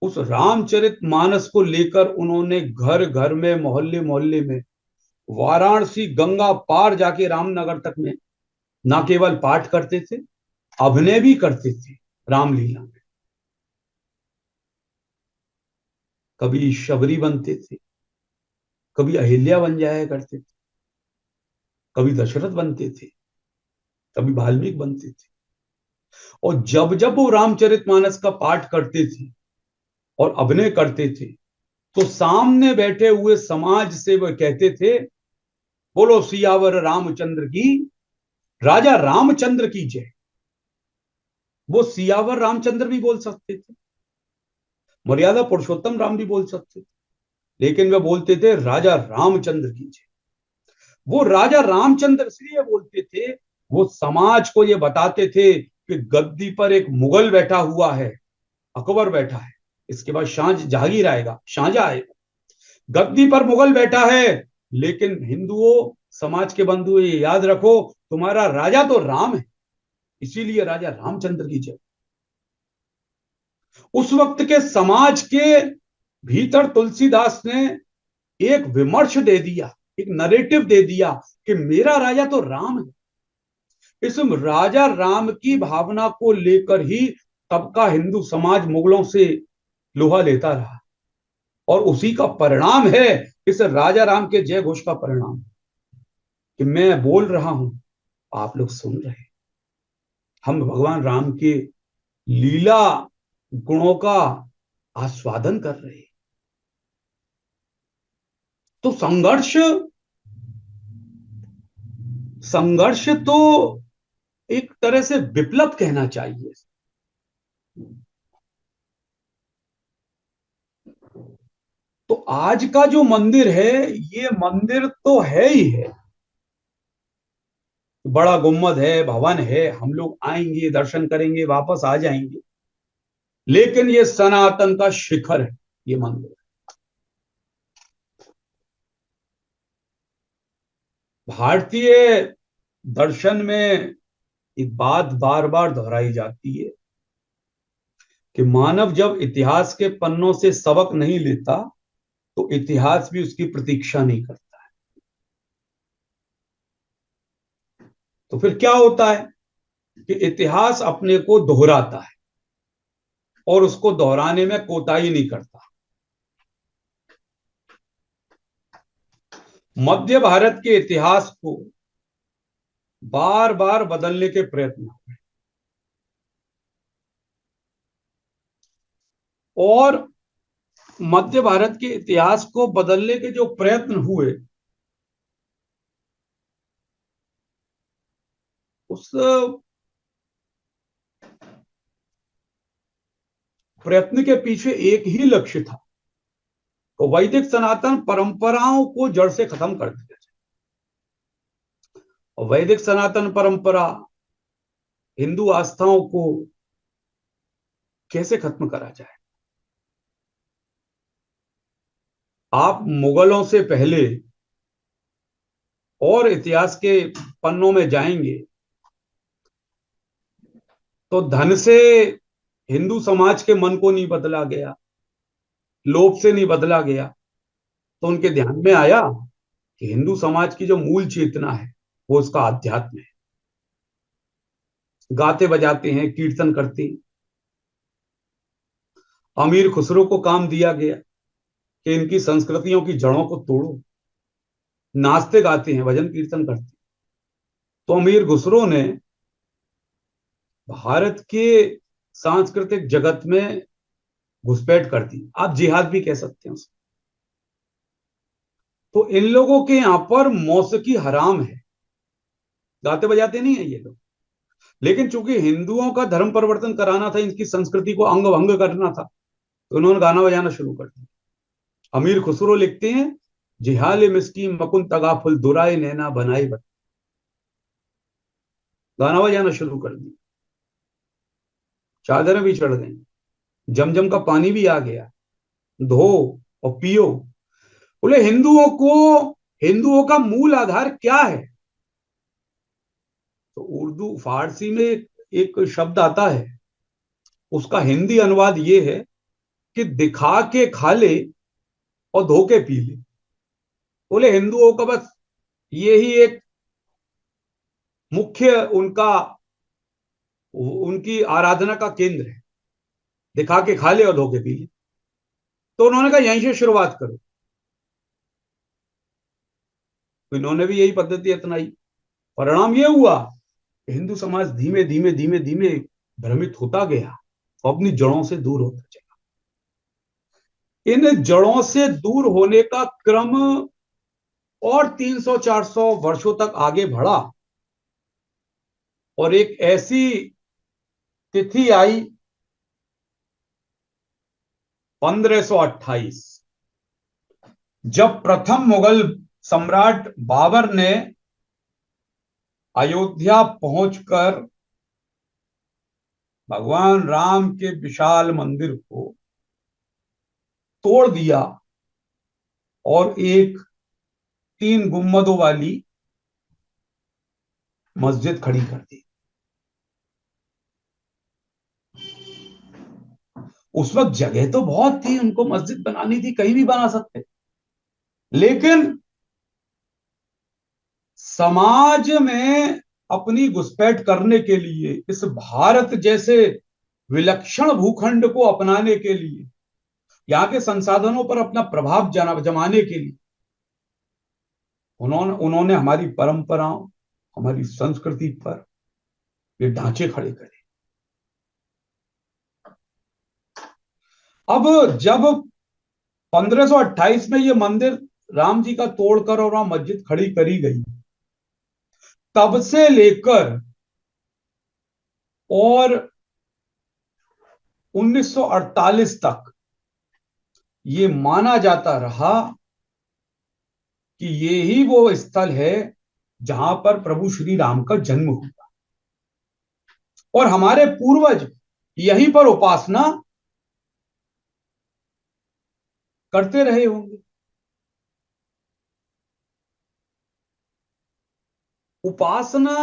उस रामचरितमानस को लेकर उन्होंने घर घर में, मोहल्ले मोहल्ले में, वाराणसी गंगा पार जाके रामनगर तक में ना केवल पाठ करते थे, अभिनय भी करते थे। रामलीला में। कभी शबरी बनते थे, कभी अहिल्या बन जाया करते थे, कभी दशरथ बनते थे, कभी वाल्मीकि बनते थे। और जब जब वो रामचरितमानस का पाठ करते थे और अभिनय करते थे, तो सामने बैठे हुए समाज से वो कहते थे, बोलो सियावर रामचंद्र की, राजा रामचंद्र की जय। वो सियावर रामचंद्र भी बोल सकते थे, मर्यादा पुरुषोत्तम राम भी बोल सकते थे, लेकिन वे बोलते थे राजा रामचंद्र की जय। वो राजा रामचंद्र इसलिए बोलते थे, वो समाज को ये बताते थे कि गद्दी पर एक मुगल बैठा हुआ है, अकबर बैठा है, इसके बाद जहांगीर आएगा, शाहजहां आएगा। गद्दी पर मुगल बैठा है, लेकिन हिंदुओं, समाज के बंधु, ये याद रखो, तुम्हारा राजा तो राम है, इसीलिए राजा रामचंद्र की जय। उस वक्त के समाज के भीतर तुलसीदास ने एक विमर्श दे दिया, एक नरेटिव दे दिया कि मेरा राजा तो राम है। इस राजा राम की भावना को लेकर ही तब का हिंदू समाज मुगलों से लोहा लेता रहा, और उसी का परिणाम है, इस राजा राम के जय घोष का परिणाम कि मैं बोल रहा हूं, आप लोग सुन रहे, हम भगवान राम के लीला गुणों का आस्वादन कर रहे। तो संघर्ष तो एक तरह से विप्लव कहना चाहिए। तो आज का जो मंदिर है, ये मंदिर तो है ही है, बड़ा गुम्बद है, भवन है, हम लोग आएंगे, दर्शन करेंगे, वापस आ जाएंगे, लेकिन ये सनातन का शिखर है, ये मंदिर। भारतीय दर्शन में एक बात बार बार दोहराई जाती है कि मानव जब इतिहास के पन्नों से सबक नहीं लेता, तो इतिहास भी उसकी प्रतीक्षा नहीं करता है। तो फिर क्या होता है कि इतिहास अपने को दोहराता है और उसको दोहराने में कोताही नहीं करता। मध्य भारत के इतिहास को बार बार बदलने के प्रयत्न हुए, और मध्य भारत के इतिहास को बदलने के जो प्रयत्न हुए, उस प्रयत्न के पीछे एक ही लक्ष्य था, तो वैदिक सनातन परंपराओं को जड़ से खत्म कर दिया जाए। और वैदिक सनातन परंपरा, हिंदू आस्थाओं को कैसे खत्म करा जाए। आप मुगलों से पहले और इतिहास के पन्नों में जाएंगे तो धन से हिंदू समाज के मन को नहीं बदला गया, लोभ से नहीं बदला गया, तो उनके ध्यान में आया कि हिंदू समाज की जो मूल चेतना है वो उसका अध्यात्म है। गाते बजाते हैं, कीर्तन करते हैं। अमीर खुसरो को काम दिया गया कि इनकी संस्कृतियों की जड़ों को तोड़ो। नाचते गाते हैं, भजन कीर्तन करते हैं। तो अमीर खुसरो ने भारत के सांस्कृतिक जगत में घुसपैठ कर दी, आप जिहाद भी कह सकते हैं उसको। तो इन लोगों के यहां पर मौसीकी हराम है, गाते बजाते नहीं है ये लोग, लेकिन चूंकि हिंदुओं का धर्म परिवर्तन कराना था, इनकी संस्कृति को अंग भंग करना था, तो उन्होंने गाना बजाना शुरू कर दिया। अमीर खुसरो लिखते हैं, जिहाल मिस्की मकुन तगाफुल दुराए नैना बनाए बत, गाना बजाना शुरू कर दिया। चादरें भी चढ़ गई, जमजम का पानी भी आ गया, धो और पियो। बोले हिंदुओं का मूल आधार क्या है? तो उर्दू फारसी में एक शब्द आता है, उसका हिंदी अनुवाद ये है कि दिखा के खा ले और धो के पी ले। बोले हिंदुओं का बस यही एक मुख्य उनका उनकी आराधना का केंद्र है, दिखा के खा ले और धोके पी ले। तो उन्होंने कहा यहीं से शुरुआत करो, तो इन्होंने भी यही पद्धति अपनाई। परिणाम ये हुआ कि हिंदू समाज धीमे धीमे धीमे धीमे भ्रमित होता गया, तो अपनी जड़ों से दूर होता चला। इन जड़ों से दूर होने का क्रम और 300-400 वर्षों तक आगे बढ़ा, और एक ऐसी तिथि आई 1528, जब प्रथम मुगल सम्राट बाबर ने अयोध्या पहुंचकर भगवान राम के विशाल मंदिर को तोड़ दिया और एक 3 गुम्बदों वाली मस्जिद खड़ी कर दी। उस वक्त जगह तो बहुत थी, उनको मस्जिद बनानी थी, कहीं भी बना सकते, लेकिन समाज में अपनी घुसपैठ करने के लिए, इस भारत जैसे विलक्षण भूखंड को अपनाने के लिए, यहां के संसाधनों पर अपना प्रभाव जमाने के लिए उन्होंने हमारी परंपराओं, हमारी संस्कृति पर ये ढांचे खड़े करे। अब जब 1528 में ये मंदिर राम जी का तोड़कर और वहां मस्जिद खड़ी करी गई, तब से लेकर और 1948 तक ये माना जाता रहा कि ये ही वो स्थल है जहां पर प्रभु श्री राम का जन्म हुआ, और हमारे पूर्वज यहीं पर उपासना करते रहे होंगे। उपासना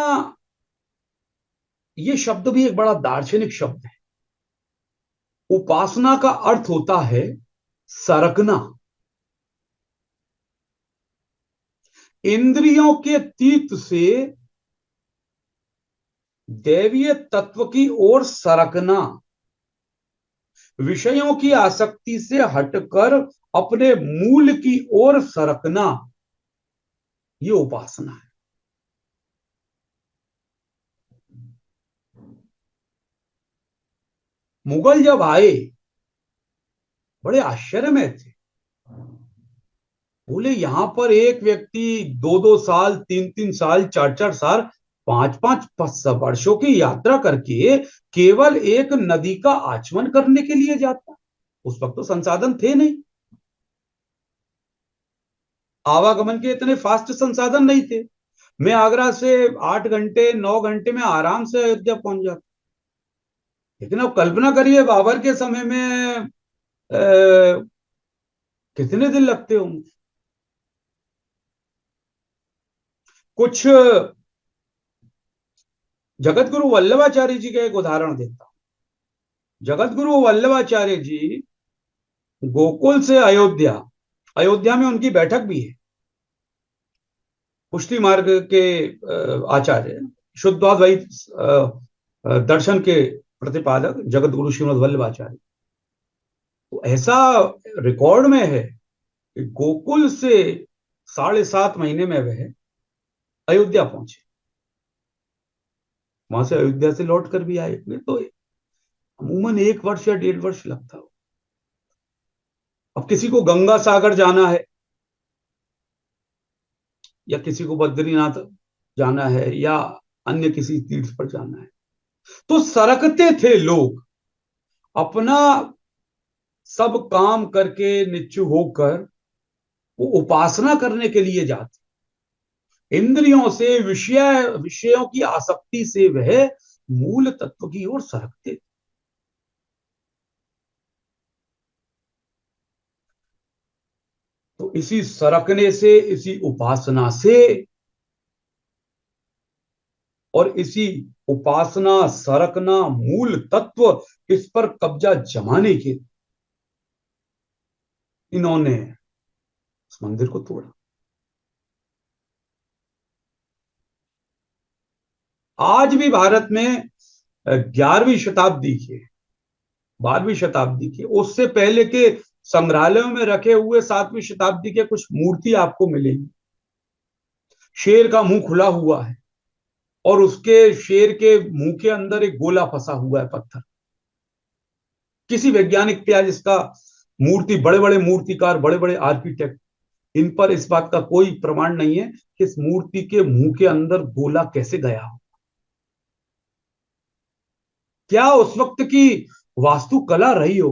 ये शब्द भी एक बड़ा दार्शनिक शब्द है। उपासना का अर्थ होता है सरकना, इंद्रियों के तीत से दैवीय तत्व की ओर सरकना, विषयों की आसक्ति से हटकर अपने मूल की ओर सरकना, ये उपासना है। मुगल जब आए बड़े आश्चर्य में थे, बोले यहां पर एक व्यक्ति 2-2 साल, 3-3 साल, 4-4 साल, 5-5 वर्षों की यात्रा करके केवल एक नदी का आचमन करने के लिए जाता। उस वक्त तो संसाधन थे नहीं, आवागमन के इतने फास्ट संसाधन नहीं थे। मैं आगरा से 8 घंटे 9 घंटे में आराम से अयोध्या पहुंच जाता। लेकिन अब कल्पना करिए बाबर के समय में कितने दिन लगते होंगे। कुछ जगत गुरु वल्लभाचार्य जी का एक उदाहरण देता हूं। जगत गुरु वल्लभाचार्य जी गोकुल से अयोध्या में उनकी बैठक भी है। पुष्टि मार्ग के आचार्य, शुद्धाद्वैत दर्शन के प्रतिपादक जगत गुरु श्रीमद वल्लभाचार्य। तो ऐसा रिकॉर्ड में है कि गोकुल से 7.5 महीने में वह अयोध्या पहुंचे, वहां से अयोध्या से लौट कर भी आए। तो अमूमन 1 वर्ष या 1.5 वर्ष लगता हो। अब किसी को गंगा सागर जाना है, या किसी को बद्रीनाथ जाना है, या अन्य किसी तीर्थ पर जाना है, तो सरकते थे लोग, अपना सब काम करके निच्चु होकर वो उपासना करने के लिए जाते। इंद्रियों से, विषयों की आसक्ति से वह मूल तत्व की ओर सरकते थे। तो इसी सरकने से, इसी उपासना से, और इसी उपासना, सरकना, मूल तत्व, इस पर कब्जा जमाने के इन्होंने इस मंदिर को तोड़ा। आज भी भारत में 11वीं शताब्दी के, 12वीं शताब्दी के, उससे पहले के संग्रहालयों में रखे हुए 7वीं शताब्दी के कुछ मूर्ति आपको मिलेंगी। शेर का मुंह खुला हुआ है और उसके शेर के मुंह के अंदर एक गोला फंसा हुआ है, पत्थर। किसी वैज्ञानिक पे आज इसका मूर्ति, बड़े बड़े मूर्तिकार, बड़े बड़े आर्किटेक्ट, इन पर इस बात का कोई प्रमाण नहीं है कि इस मूर्ति के मुंह के अंदर गोला कैसे गया हो। क्या उस वक्त की वास्तुकला रही हो।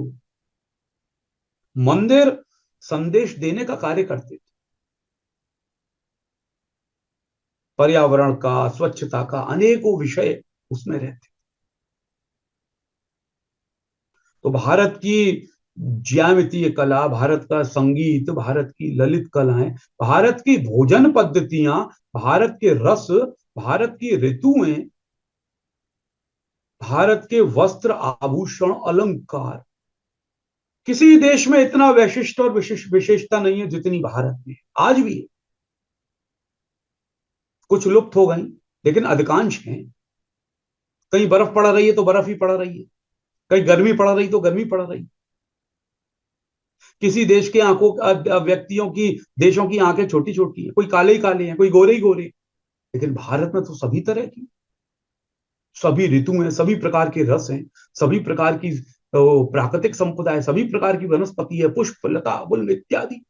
मंदिर संदेश देने का कार्य करते थे, पर्यावरण का, स्वच्छता का, अनेकों विषय उसमें रहते। तो भारत की ज्यामितीय कला, भारत का संगीत, भारत की ललित कलाएं, भारत की भोजन पद्धतियां, भारत के रस, भारत की ऋतुएं, भारत के वस्त्र, आभूषण, अलंकार, किसी देश में इतना वैशिष्ट और विशेषता नहीं है जितनी भारत में आज भी है। कुछ लुप्त हो गई लेकिन अधिकांश हैं। कहीं बर्फ पड़ रही है तो बर्फ ही पड़ रही है, कहीं गर्मी पड़ रही तो गर्मी पड़ रही। किसी देश के आंखों, व्यक्तियों की, देशों की आंखें छोटी छोटी हैं, कोई काले ही काले हैं, कोई गोरे ही गोरे, लेकिन भारत में तो सभी तरह की, सभी ऋतु हैं, सभी प्रकार के रस हैं, सभी प्रकार की प्राकृतिक संपदा है, सभी प्रकार की वनस्पति है, पुष्प, लता, गुल इत्यादि।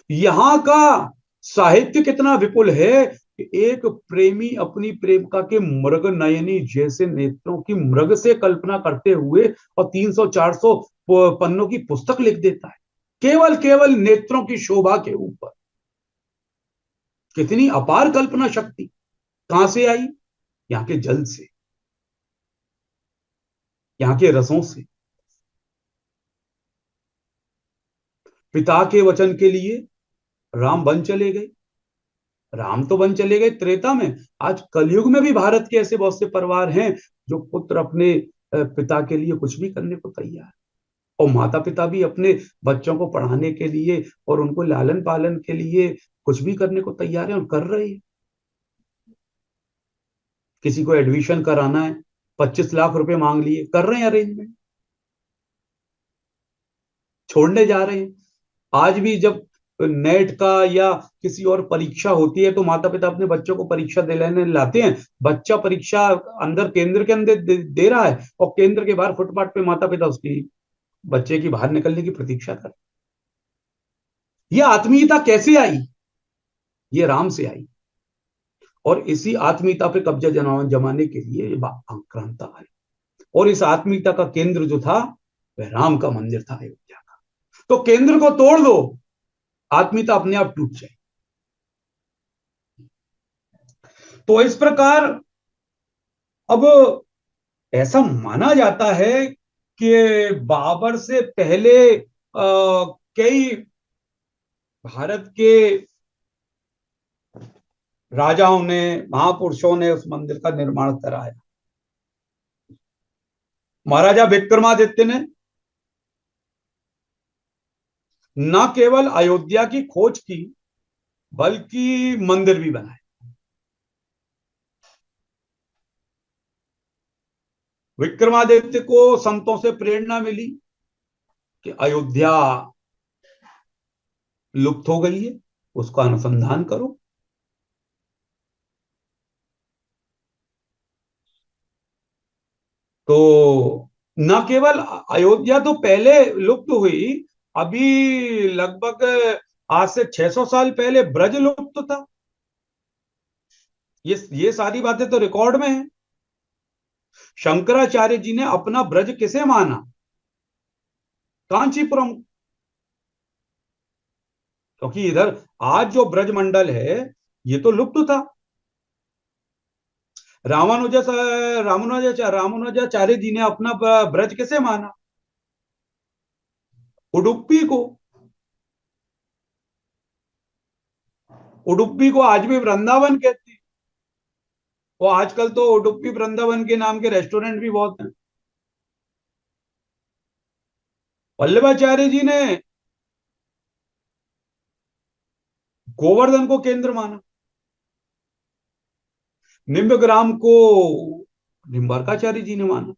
यहां का साहित्य कितना विपुल है कि एक प्रेमी अपनी प्रेमिका के मृग नयनी जैसे नेत्रों की मृग से कल्पना करते हुए और 300-400 पन्नों की पुस्तक लिख देता है, केवल केवल नेत्रों की शोभा के ऊपर। कितनी अपार कल्पना शक्ति कहां से आई? यहां के जल से, यहां के रसों से। पिता के वचन के लिए राम बन चले गए। राम तो बन चले गए त्रेता में, आज कलयुग में भी भारत के ऐसे बहुत से परिवार हैं जो पुत्र अपने पिता के लिए कुछ भी करने को तैयार है, और माता पिता भी अपने बच्चों को पढ़ाने के लिए और उनको लालन पालन के लिए कुछ भी करने को तैयार है और कर रहे हैं। किसी को एडमिशन कराना है, 25 लाख रुपए मांग लिए, कर रहे हैं अरेंजमेंट, छोड़ने जा रहे हैं। आज भी जब नेट का या किसी और परीक्षा होती है तो माता पिता अपने बच्चों को परीक्षा दिलाने लाते हैं। बच्चा परीक्षा अंदर, केंद्र के अंदर दे रहा है और केंद्र के बाहर फुटपाथ पे माता पिता उसकी, बच्चे की बाहर निकलने की प्रतीक्षा कर। यह आत्मीयता कैसे आई? ये राम से आई, और इसी आत्मीयता पे कब्जा जमाने के लिए ये आक्रांता आई। और इस आत्मीयता का केंद्र जो था वह राम का मंदिर था, अयोध्या का। तो केंद्र को तोड़ दो, आत्मीयता अपने आप टूट जाए। तो इस प्रकार अब ऐसा माना जाता है कि बाबर से पहले कई भारत के राजाओं ने, महापुरुषों ने उस मंदिर का निर्माण कराया। महाराजा विक्रमादित्य ने न केवल अयोध्या की खोज की बल्कि मंदिर भी बनाए। विक्रमादित्य को संतों से प्रेरणा मिली कि अयोध्या लुप्त हो गई है, उसका अनुसंधान करो। तो न केवल अयोध्या तो पहले लुप्त हुई, अभी लगभग आज से 600 साल पहले ब्रज लुप्त था। ये सारी बातें तो रिकॉर्ड में है। शंकराचार्य जी ने अपना ब्रज किसे माना? कांचीपुरम। क्योंकि इधर आज जो ब्रज मंडल है ये तो लुप्त था। रामानुजाचार्य जी ने अपना ब्रज किसे माना? उडुपी को। उडुपी को आज भी वृंदावन कहते हैं, और आजकल तो उडुपी वृंदावन के नाम के रेस्टोरेंट भी बहुत हैं। वल्लभाचार्य जी ने गोवर्धन को केंद्र माना। निम्बग्राम को निम्बार्काचार्य जी ने माना।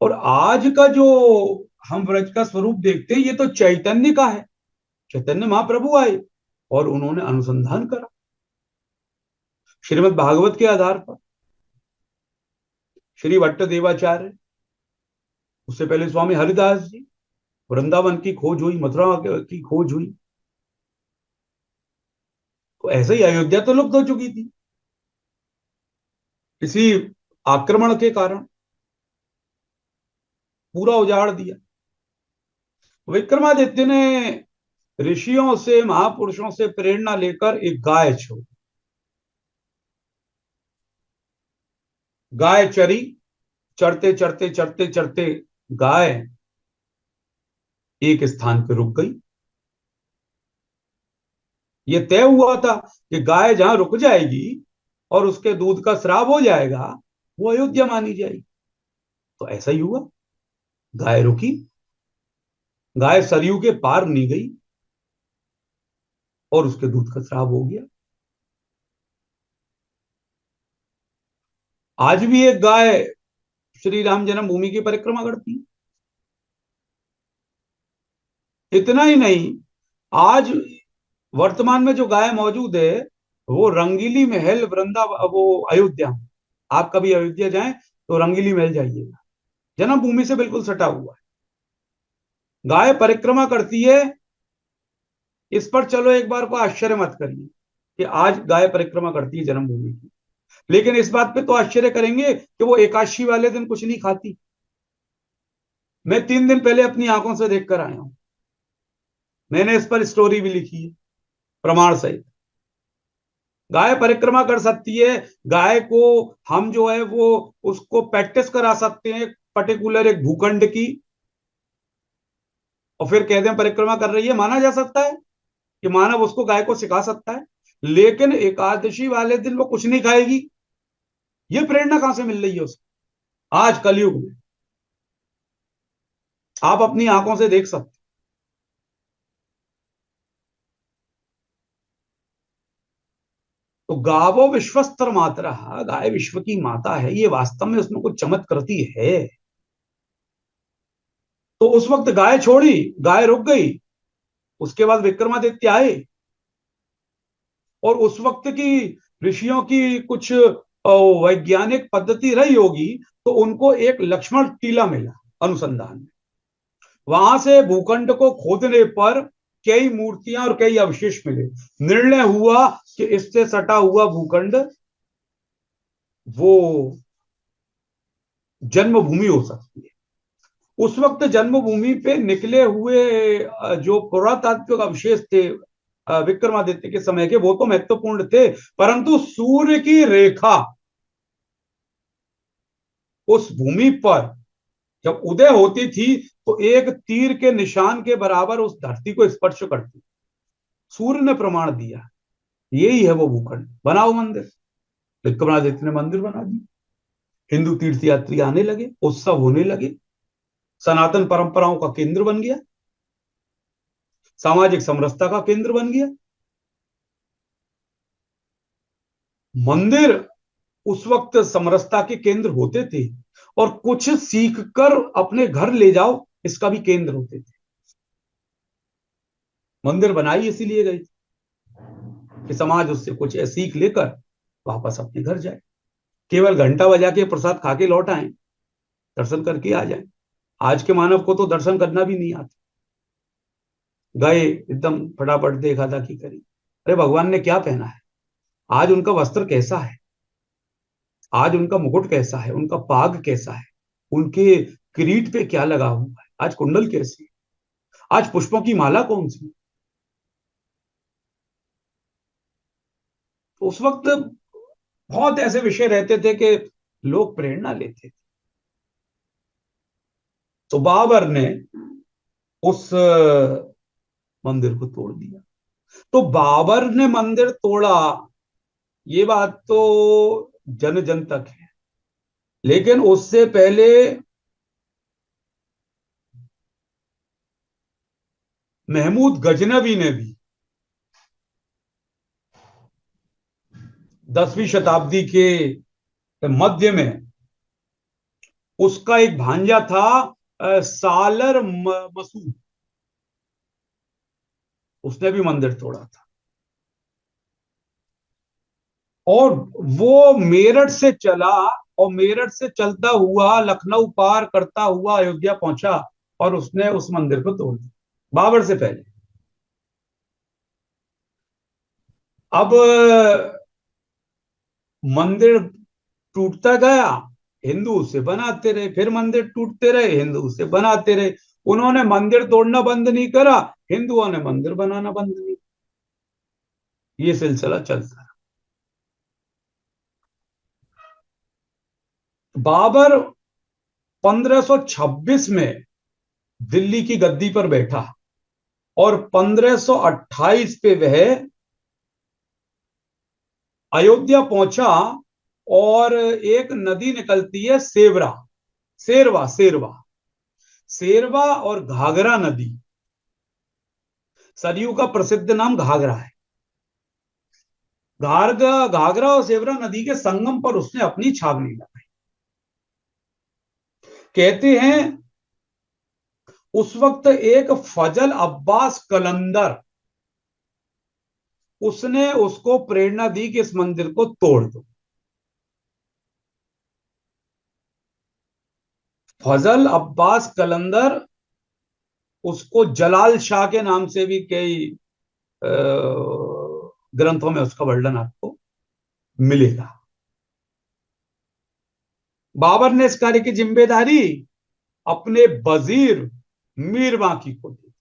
और आज का जो हम व्रज का स्वरूप देखते हैं, ये तो चैतन्य का है। चैतन्य महाप्रभु आए और उन्होंने अनुसंधान करा श्रीमद् भागवत के आधार पर। श्री भट्ट देवाचार्य, उससे पहले स्वामी हरिदास जी, वृंदावन की खोज हुई, मथुरा की खोज हुई, तो ऐसे ही अयोध्या तो लुप्त हो चुकी थी इसी आक्रमण के कारण, पूरा उजाड़ दिया। विक्रमादित्य ने ऋषियों से, महापुरुषों से प्रेरणा लेकर एक गाय छोड़ी। गाय चरी, चढ़ते चढ़ते चढ़ते चढ़ते गाय एक स्थान पर रुक गई। यह तय हुआ था कि गाय जहां रुक जाएगी और उसके दूध का स्राव हो जाएगा, वो अयोध्या मानी जाएगी। तो ऐसा ही हुआ। गाय रुकी, गाय सरयू के पार नहीं गई और उसके दूध का स्राव हो गया। आज भी एक गाय श्री राम जन्मभूमि की परिक्रमा करती है। इतना ही नहीं, आज वर्तमान में जो गाय मौजूद है वो रंगीली महल वो अयोध्या, आप कभी अयोध्या जाएं तो रंगीली महल जाइएगा, जन्मभूमि से बिल्कुल सटा हुआ है। गाय परिक्रमा करती है। इस पर चलो एक बार को आश्चर्य मत करिए कि आज गाय परिक्रमा करती है जन्मभूमि की, लेकिन इस बात पे तो आश्चर्य करेंगे कि वो एकादशी वाले दिन कुछ नहीं खाती। मैं 3 दिन पहले अपनी आंखों से देखकर आया हूं, मैंने इस पर स्टोरी भी लिखी है प्रमाण सहित। गाय परिक्रमा कर सकती है। गाय को हम जो है वो उसको प्रैक्टिस करा सकते हैं पर्टिकुलर एक भूखंड की, और फिर कहते हैं परिक्रमा कर रही है, माना जा सकता है कि मानव उसको, गाय को सिखा सकता है। लेकिन एकादशी वाले दिन वो कुछ नहीं खाएगी, ये प्रेरणा कहां से मिल रही है उसको आज कलयुग में? आप अपनी आंखों से देख सकते। तो गावो विश्वस्तर मातरा, गाय विश्व की माता है, ये वास्तव में उसमें कुछ चमक करती है। तो उस वक्त गाय छोड़ी, गाय रुक गई। उसके बाद विक्रमादित्य आए और उस वक्त की ऋषियों की कुछ वैज्ञानिक पद्धति रही होगी, तो उनको एक लक्ष्मण टीला मिला अनुसंधान में। वहां से भूखंड को खोदने पर कई मूर्तियां और कई अवशेष मिले। निर्णय हुआ कि इससे सटा हुआ भूखंड वो जन्मभूमि हो सकती है। उस वक्त जन्मभूमि पे निकले हुए जो पुरातात्विक अवशेष थे विक्रमादित्य के समय के, वो तो महत्वपूर्ण थे, परंतु सूर्य की रेखा उस भूमि पर जब उदय होती थी तो एक तीर के निशान के बराबर उस धरती को स्पर्श करती। सूर्य ने प्रमाण दिया, यही है वो भूखंड। बनाओ मंदिर। विक्रमादित्य ने मंदिर बना दिया, हिंदू तीर्थयात्री आने लगे, उत्सव होने लगे, सनातन परंपराओं का केंद्र बन गया, सामाजिक समरसता का केंद्र बन गया। मंदिर उस वक्त समरसता के केंद्र होते थे और कुछ सीखकर अपने घर ले जाओ, इसका भी केंद्र होते थे। मंदिर बनाई इसीलिए गई कि समाज उससे कुछ सीख लेकर वापस अपने घर जाए, केवल घंटा बजा के प्रसाद खा के लौट आए, दर्शन करके आ जाए। आज के मानव को तो दर्शन करना भी नहीं आता, गए एकदम फटाफट देखा था कि करी। अरे भगवान ने क्या पहना है, आज उनका वस्त्र कैसा है, आज उनका मुकुट कैसा है, उनका पाग कैसा है, उनके किरीट पे क्या लगा हुआ है, आज कुंडल कैसी है, आज पुष्पों की माला कौन सी। तो उस वक्त बहुत ऐसे विषय रहते थे कि लोग प्रेरणा लेते थे। तो बाबर ने उस मंदिर को तोड़ दिया। तो बाबर ने मंदिर तोड़ा, ये बात तो जन जन तक है, लेकिन उससे पहले महमूद गजनवी ने भी 10वीं शताब्दी के मध्य में उसका एक भांजा था सालर मसूद, उसने भी मंदिर तोड़ा था। और वो मेरठ से चला और मेरठ से चलता हुआ लखनऊ पार करता हुआ अयोध्या पहुंचा और उसने उस मंदिर को तोड़ दिया बाबर से पहले। अब मंदिर टूटता गया, हिंदू उसे बनाते रहे, फिर मंदिर टूटते रहे, हिंदू उसे बनाते रहे। उन्होंने मंदिर तोड़ना बंद नहीं करा, हिंदुओं ने मंदिर बनाना बंद नहीं, ये सिलसिला चलता है। बाबर 1526 में दिल्ली की गद्दी पर बैठा और 1528 पे वह अयोध्या पहुंचा और एक नदी निकलती है सेवरा, शेरवा शेरवा शेरवा और घाघरा नदी, सरयू का प्रसिद्ध नाम घाघरा है। घाघरा और सेवरा नदी के संगम पर उसने अपनी छावनी लगाई। कहते हैं उस वक्त एक फजल अब्बास कलंदर, उसने उसको प्रेरणा दी कि इस मंदिर को तोड़ दो। फजल अब्बास कलंदर, उसको जलाल शाह के नाम से भी कई ग्रंथों में उसका वर्णन आपको मिलेगा। बाबर ने इस कार्य की जिम्मेदारी अपने वजीर मीर बांकी को दी।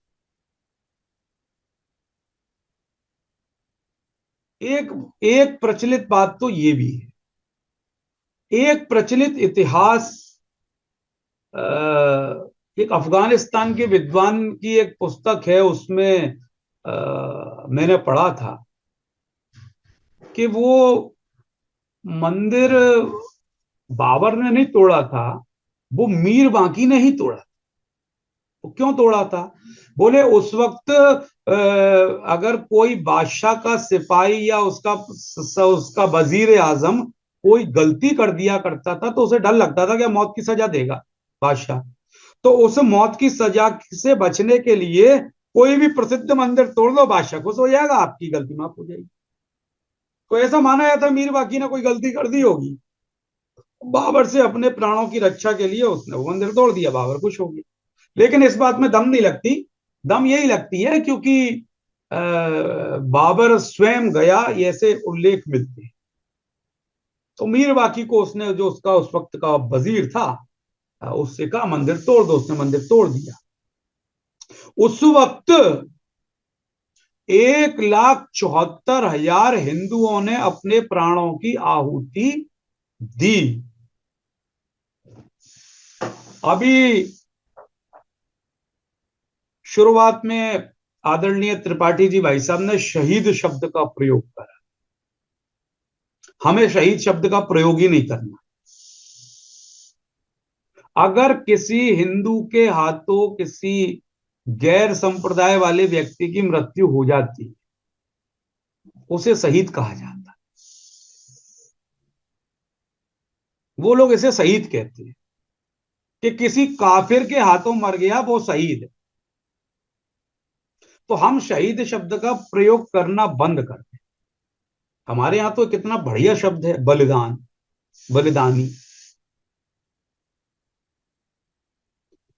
एक प्रचलित बात तो ये भी है, एक प्रचलित इतिहास, एक अफगानिस्तान के विद्वान की एक पुस्तक है, उसमें मैंने पढ़ा था कि वो मंदिर बाबर ने नहीं तोड़ा था, वो मीर बांकी ने ही तोड़ा। वो क्यों तोड़ा था? बोले उस वक्त अगर कोई बादशाह का सिपाही या उसका वजीर आजम कोई गलती कर दिया करता था तो उसे डर लगता था कि मौत की सजा देगा बादशाह। तो उस मौत की सजा से बचने के लिए कोई भी प्रसिद्ध मंदिर तोड़ लो, बादशाह खुश हो जाएगा, आपकी गलती माफ हो जाएगी। तो ऐसा माना जाता मीर बाकी ने कोई गलती कर दी होगी, बाबर से अपने प्राणों की रक्षा के लिए उसने वो मंदिर तोड़ दिया, बाबर खुश हो गया। लेकिन इस बात में दम नहीं लगती, दम यही लगती है क्योंकि बाबर स्वयं गया, ऐसे उल्लेख मिलते हैं। तो मीर बाकी को उसने, जो उसका उस वक्त का वजीर था, उससे कहा मंदिर तोड़ दो, उसने मंदिर तोड़ दिया। उस वक्त 1,74,000 हिंदुओं ने अपने प्राणों की आहुति दी। अभी शुरुआत में आदरणीय त्रिपाठी जी भाई साहब ने शहीद शब्द का प्रयोग करा। हमें शहीद शब्द का प्रयोग ही नहीं करना। अगर किसी हिंदू के हाथों किसी गैर संप्रदाय वाले व्यक्ति की मृत्यु हो जाती, उसे शहीद कहा जाता। वो लोग इसे शहीद कहते हैं कि किसी काफिर के हाथों मर गया वो शहीद है। तो हम शहीद शब्द का प्रयोग करना बंद कर दें। हमारे यहां तो कितना बढ़िया शब्द है, बलिदान, बलिदानी।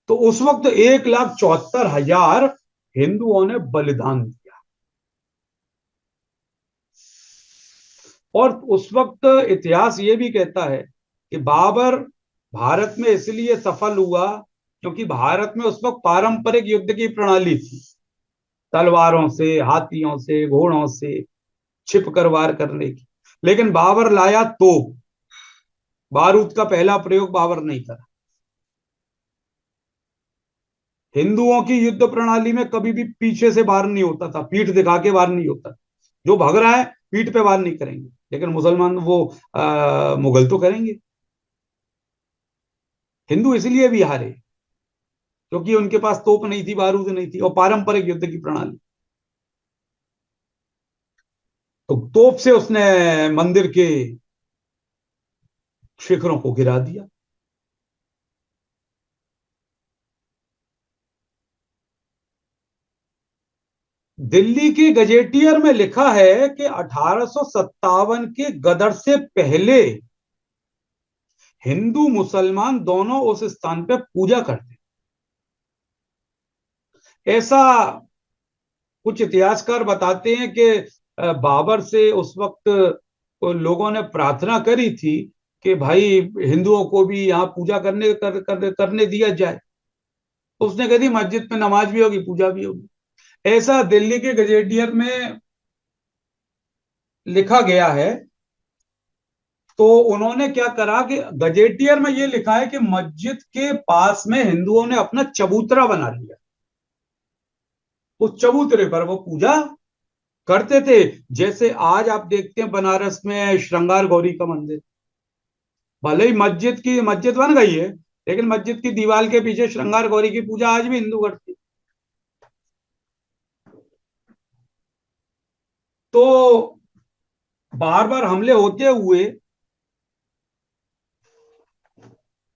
तो उस वक्त 1,74,000 हिंदुओं ने बलिदान दिया। और उस वक्त इतिहास ये भी कहता है कि बाबर भारत में इसलिए सफल हुआ क्योंकि भारत में उस वक्त पारंपरिक युद्ध की प्रणाली थी, तलवारों से, हाथियों से, घोड़ों से छिप कर वार करने की। लेकिन बाबर लाया तोप, बारूद का पहला प्रयोग बाबर नहीं करा। हिंदुओं की युद्ध प्रणाली में कभी भी पीछे से वार नहीं होता था, पीठ दिखा के वार नहीं होता। जो भाग रहा है पीठ पे वार नहीं करेंगे, लेकिन मुसलमान वो मुगल तो करेंगे। हिंदू इसलिए भी हारे क्योंकि उनके पास तोप नहीं थी, बारूद नहीं थी और पारंपरिक युद्ध की प्रणाली। तो तोप से उसने मंदिर के शिखरों को गिरा दिया। दिल्ली की गजेटियर में लिखा है कि 1857 के गदर से पहले हिंदू मुसलमान दोनों उस स्थान पर पूजा करते। ऐसा कुछ इतिहासकार बताते हैं कि बाबर से उस वक्त लोगों ने प्रार्थना करी थी कि भाई हिंदुओं को भी यहाँ पूजा करने दिया जाए। उसने कह दी मस्जिद में नमाज भी होगी, पूजा भी होगी। ऐसा दिल्ली के गजेटियर में लिखा गया है। तो उन्होंने क्या करा कि गजेटियर में यह लिखा है कि मस्जिद के पास में हिंदुओं ने अपना चबूतरा बना लिया। उस चबूतरे पर वो पूजा करते थे। जैसे आज आप देखते हैं बनारस में श्रृंगार गौरी का मंदिर, भले ही मस्जिद बन गई है, लेकिन मस्जिद की दीवार के पीछे श्रृंगार गौरी की पूजा आज भी हिंदू करते। तो बार बार हमले होते हुए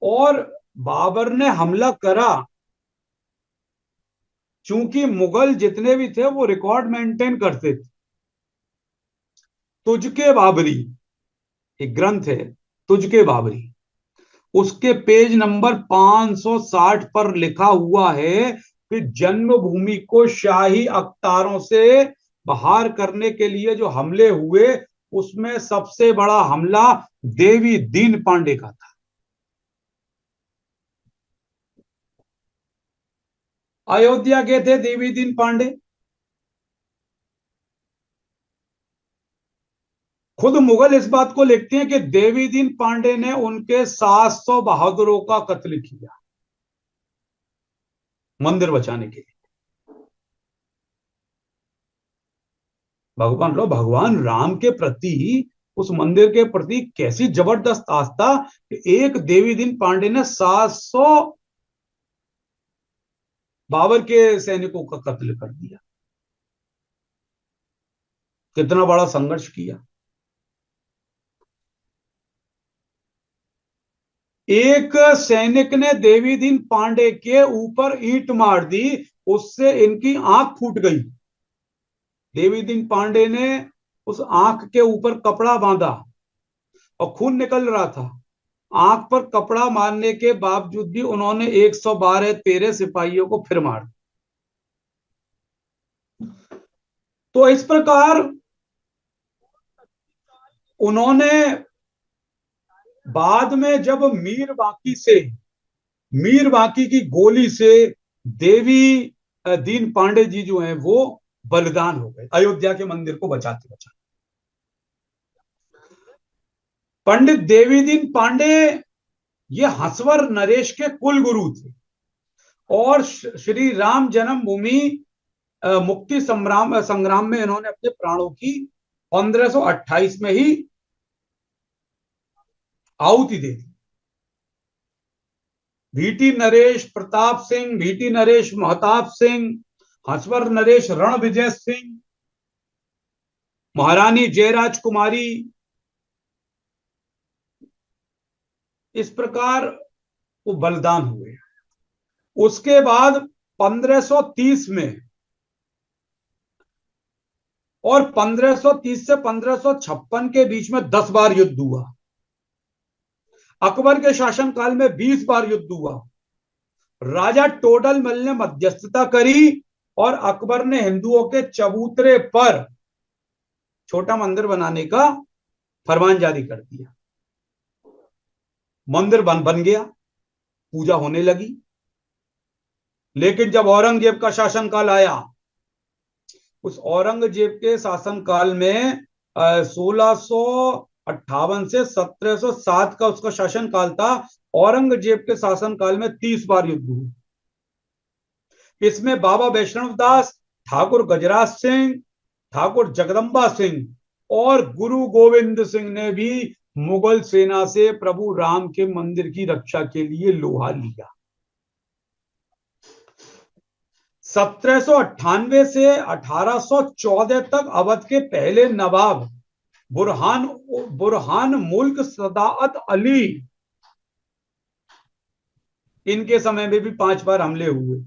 और बाबर ने हमला करा, चूंकि मुगल जितने भी थे वो रिकॉर्ड मेंटेन करते थे। तुझके बाबरी एक ग्रंथ है, तुझके बाबरी, उसके पेज नंबर 560 पर लिखा हुआ है कि जन्मभूमि को शाही अख्तारों से बाहर करने के लिए जो हमले हुए, उसमें सबसे बड़ा हमला देवी दीन पांडे का था। अयोध्या के थे देवी दीन पांडे। खुद मुगल इस बात को लिखते हैं कि देवी दीन पांडे ने उनके 700 बहादुरों का कत्ल किया मंदिर बचाने के लिए। भगवान राम के प्रति, उस मंदिर के प्रति कैसी जबरदस्त आस्था कि एक देवी दीन पांडे ने 700 बाबर के सैनिकों का कत्ल कर दिया। कितना बड़ा संघर्ष किया। एक सैनिक ने देवी दीन पांडे के ऊपर ईंट मार दी, उससे इनकी आंख फूट गई। देवी दीन पांडे ने उस आंख के ऊपर कपड़ा बांधा और खून निकल रहा था। आंख पर कपड़ा मारने के बावजूद भी उन्होंने 112 सिपाहियों को फिर मार दिया। तो इस प्रकार उन्होंने बाद में जब मीर बांकी की गोली से देवी दीन पांडे जी जो हैं वो बलिदान हो गए अयोध्या के मंदिर को बचाते बचाते। पंडित देवी दीन पांडे ये हंसवर नरेश के कुल गुरु थे और श्री राम जन्मभूमि मुक्ति संग्राम में इन्होंने अपने प्राणों की 1528 में ही आहुति दे दी। भीटी नरेश प्रताप सिंह, भीटी नरेश महताब सिंह, हंसवर नरेश रणविजय सिंह, महारानी जयराज कुमारी, इस प्रकार वो बलिदान हुए। उसके बाद 1530 में और 1530 से 1556 के बीच में 10 बार युद्ध हुआ। अकबर के शासनकाल में 20 बार युद्ध हुआ। राजा टोडरमल ने मध्यस्थता करी और अकबर ने हिंदुओं के चबूतरे पर छोटा मंदिर बनाने का फरमान जारी कर दिया। मंदिर बन गया, पूजा होने लगी। लेकिन जब औरंगजेब का शासनकाल आया, उस औरंगजेब के शासनकाल में 1658 से 1707 का उसका शासनकाल था। औरंगजेब के शासनकाल में 30 बार युद्ध हुए। इसमें बाबा वैष्णव दास, ठाकुर गजराज सिंह, ठाकुर जगदम्बा सिंह और गुरु गोविंद सिंह ने भी मुगल सेना से प्रभु राम के मंदिर की रक्षा के लिए लोहा लिया। 1798 से 1814 तक अवध के पहले नवाब बुरहान मुल्क सदाअत अली, इनके समय में भी 5 बार हमले हुए।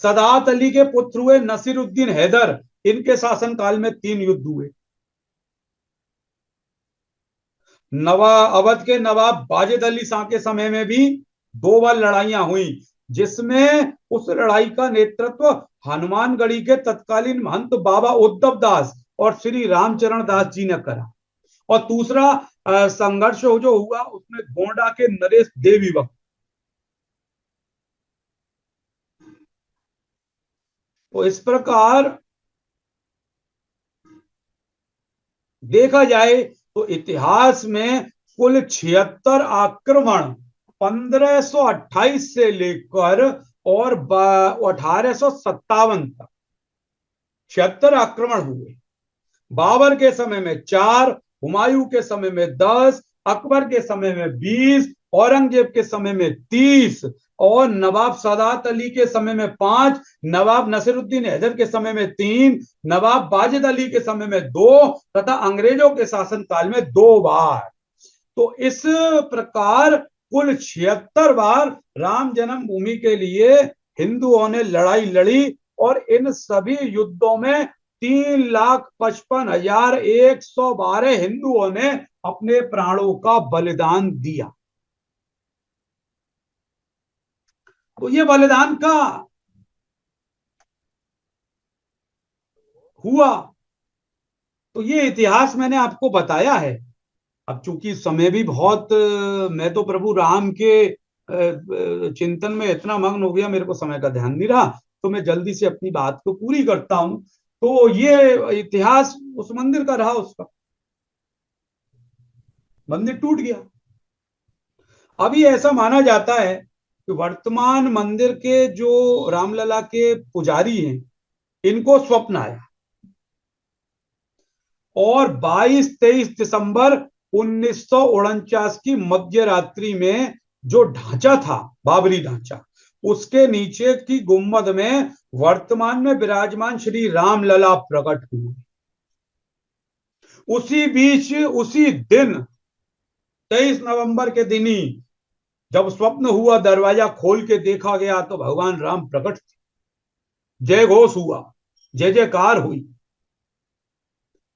सदाअत अली के पुत्र हुए नसीरुद्दीन हैदर, इनके शासनकाल में 3 युद्ध हुए। अवध के नवाब वाजिद अली शाह के समय में भी 2 बार लड़ाइयां हुई, जिसमें उस लड़ाई का नेतृत्व हनुमानगढ़ी के तत्कालीन महंत बाबा उद्धव दास और श्री रामचरण दास जी ने करा। और दूसरा संघर्ष जो हुआ उसमें गोंडा के नरेश देवी वक्त। तो इस प्रकार देखा जाए तो इतिहास में कुल 76 आक्रमण 1528 से लेकर और 1857 तक 76 आक्रमण हुए। बाबर के समय में 4, हुमायूं के समय में 10, अकबर के समय में 20, औरंगजेब के समय में 30 और नवाब सदात अली के समय में 5, नवाब नसीरुद्दीन हैदर के समय में 3, नवाब वाजिद अली के समय में 2 तथा अंग्रेजों के शासनकाल में 2 बार। तो इस प्रकार कुल 76 बार राम जन्मभूमि के लिए हिंदुओं ने लड़ाई लड़ी और इन सभी युद्धों में 3,55,112 हिंदुओं ने अपने प्राणों का बलिदान दिया। तो ये बलिदान का हुआ, तो ये इतिहास मैंने आपको बताया है। अब चूंकि समय भी बहुत, मैं तो प्रभु राम के चिंतन में इतना मग्न हो गया, मेरे को समय का ध्यान नहीं रहा, तो मैं जल्दी से अपनी बात को पूरी करता हूं। तो ये इतिहास उस मंदिर का रहा, उसका मंदिर टूट गया। अभी ऐसा माना जाता है कि वर्तमान मंदिर के जो रामलला के पुजारी हैं, इनको स्वप्न आया और 22-23 दिसंबर 1949 की मध्य रात्रि में जो ढांचा था, बाबरी ढांचा, उसके नीचे की गुंबद में वर्तमान में विराजमान श्री रामलला प्रकट हुए। उसी बीच उसी दिन 23 नवंबर के दिन ही जब स्वप्न हुआ, दरवाजा खोल के देखा गया तो भगवान राम प्रकट थे। जय घोष हुआ, जय जयकार हुई।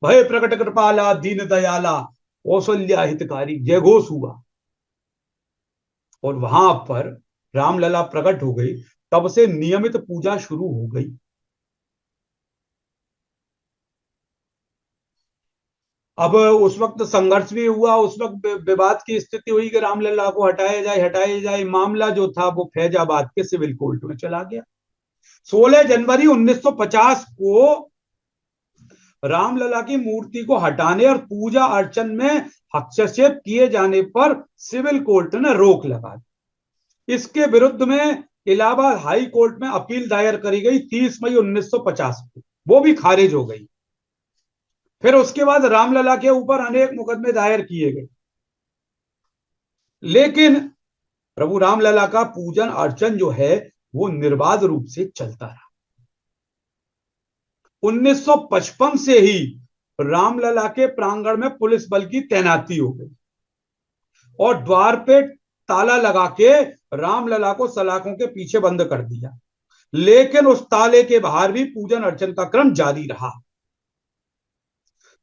भय प्रकट कृपाला दीन दयाला कौशल्या हितकारी, जय घोष हुआ। और वहां पर रामलला प्रकट हो गई। तब से नियमित पूजा शुरू हो गई। अब उस वक्त संघर्ष भी हुआ, उस वक्त विवाद की स्थिति हुई कि रामलला को हटाया जाए। मामला जो था वो फैजाबाद के सिविल कोर्ट में चला गया। 16 जनवरी 1950 को रामलला की मूर्ति को हटाने और पूजा अर्चन में हस्तक्षेप किए जाने पर सिविल कोर्ट ने रोक लगा दी। इसके विरुद्ध में इलाहाबाद हाई कोर्ट में अपील दायर करी गई 30 मई 1950 को, वो भी खारिज हो गई। फिर उसके बाद रामलला के ऊपर अनेक मुकदमे दायर किए गए, लेकिन प्रभु रामलला का पूजन अर्चन जो है वो निर्बाध रूप से चलता रहा। 1955 से ही रामलला के प्रांगण में पुलिस बल की तैनाती हो गई और द्वार पे ताला लगा के रामलला को सलाखों के पीछे बंद कर दिया। लेकिन उस ताले के बाहर भी पूजन अर्चन का क्रम जारी रहा।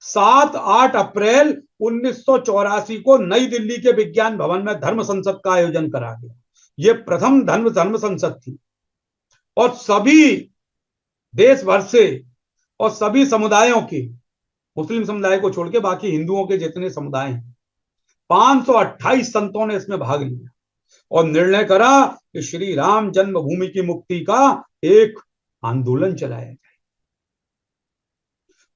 7-8 अप्रैल 1984 को नई दिल्ली के विज्ञान भवन में धर्म संसद का आयोजन करा गया। यह प्रथम धर्म संसद थी और सभी देश भर से और सभी समुदायों के, मुस्लिम समुदाय को छोड़ के बाकी हिंदुओं के जितने समुदाय हैं, 528 संतों ने इसमें भाग लिया और निर्णय करा कि श्री राम जन्मभूमि की मुक्ति का एक आंदोलन चलाया जाए।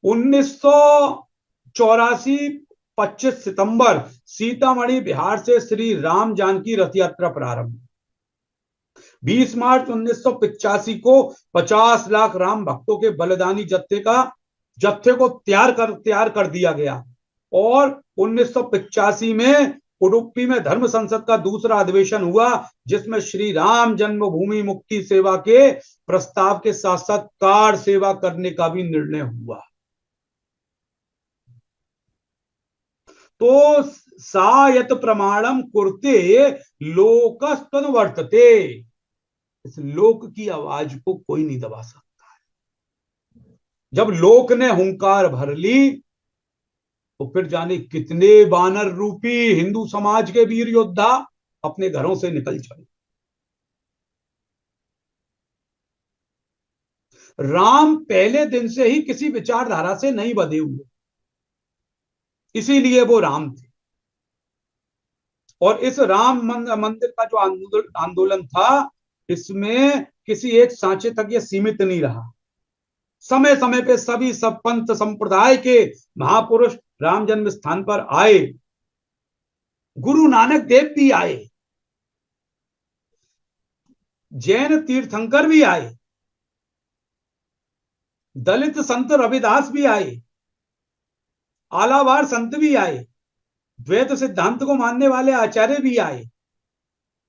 1984 25 सितंबर सीतामढ़ी बिहार से श्री राम जानकी रथ यात्रा प्रारंभ। 20 मार्च 1985 को 50 लाख राम भक्तों के बलिदानी जत्थे को तैयार कर दिया गया और 1985 में उडुपी में धर्म संसद का दूसरा अधिवेशन हुआ, जिसमें श्री राम जन्मभूमि मुक्ति सेवा के प्रस्ताव के साथ साथ कार सेवा करने का भी निर्णय हुआ। तो सा यत प्रमाणम कुर्ते लोकस्तनुवर्तते, इस लोक की आवाज को कोई नहीं दबा सकता है। जब लोक ने हुंकार भर ली तो फिर जाने कितने बानर रूपी हिंदू समाज के वीर योद्धा अपने घरों से निकल चले। राम पहले दिन से ही किसी विचारधारा से नहीं बंधे हुए, इसीलिए वो राम थे। और इस राम मंदिर का जो आंदोलन था, इसमें किसी एक सांचे तक ये सीमित नहीं रहा। समय समय पे सभी सब पंथ संप्रदाय के महापुरुष राम जन्म स्थान पर आए। गुरु नानक देव भी आए, जैन तीर्थंकर भी आए, दलित संत रविदास भी आए, आलावार संत भी आए, द्वैत सिद्धांत को मानने वाले आचार्य भी आए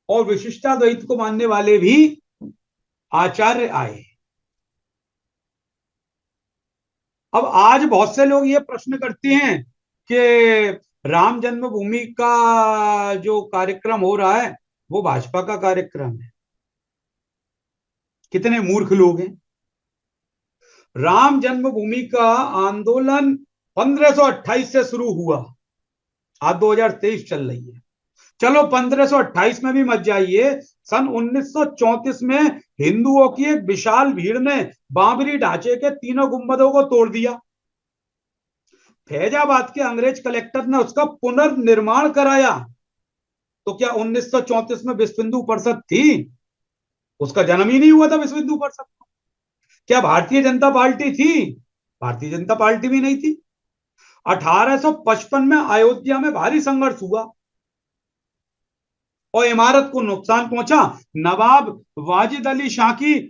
और विशिष्टाद्वैत को मानने वाले भी आचार्य आए। अब आज बहुत से लोग ये प्रश्न करते हैं कि राम जन्मभूमि का जो कार्यक्रम हो रहा है वो भाजपा का कार्यक्रम है। कितने मूर्ख लोग हैं। राम जन्मभूमि का आंदोलन 1528 से शुरू हुआ, आज 2023 चल रही है। चलो 1528 में भी मत जाइए, सन 1934 में हिंदुओं की एक विशाल भीड़ ने बाबरी ढांचे के तीनों गुंबदों को तोड़ दिया। फैजाबाद के अंग्रेज कलेक्टर ने उसका पुनर्निर्माण कराया। तो क्या 1934 में विश्व हिंदू परिषद थी? उसका जन्म ही नहीं हुआ था विश्व हिंदू परिषद। क्या भारतीय जनता पार्टी थी? भारतीय जनता पार्टी भी नहीं थी। 1855 में अयोध्या में भारी संघर्ष हुआ और इमारत को नुकसान पहुंचा। नवाब वाजिद अली शाह की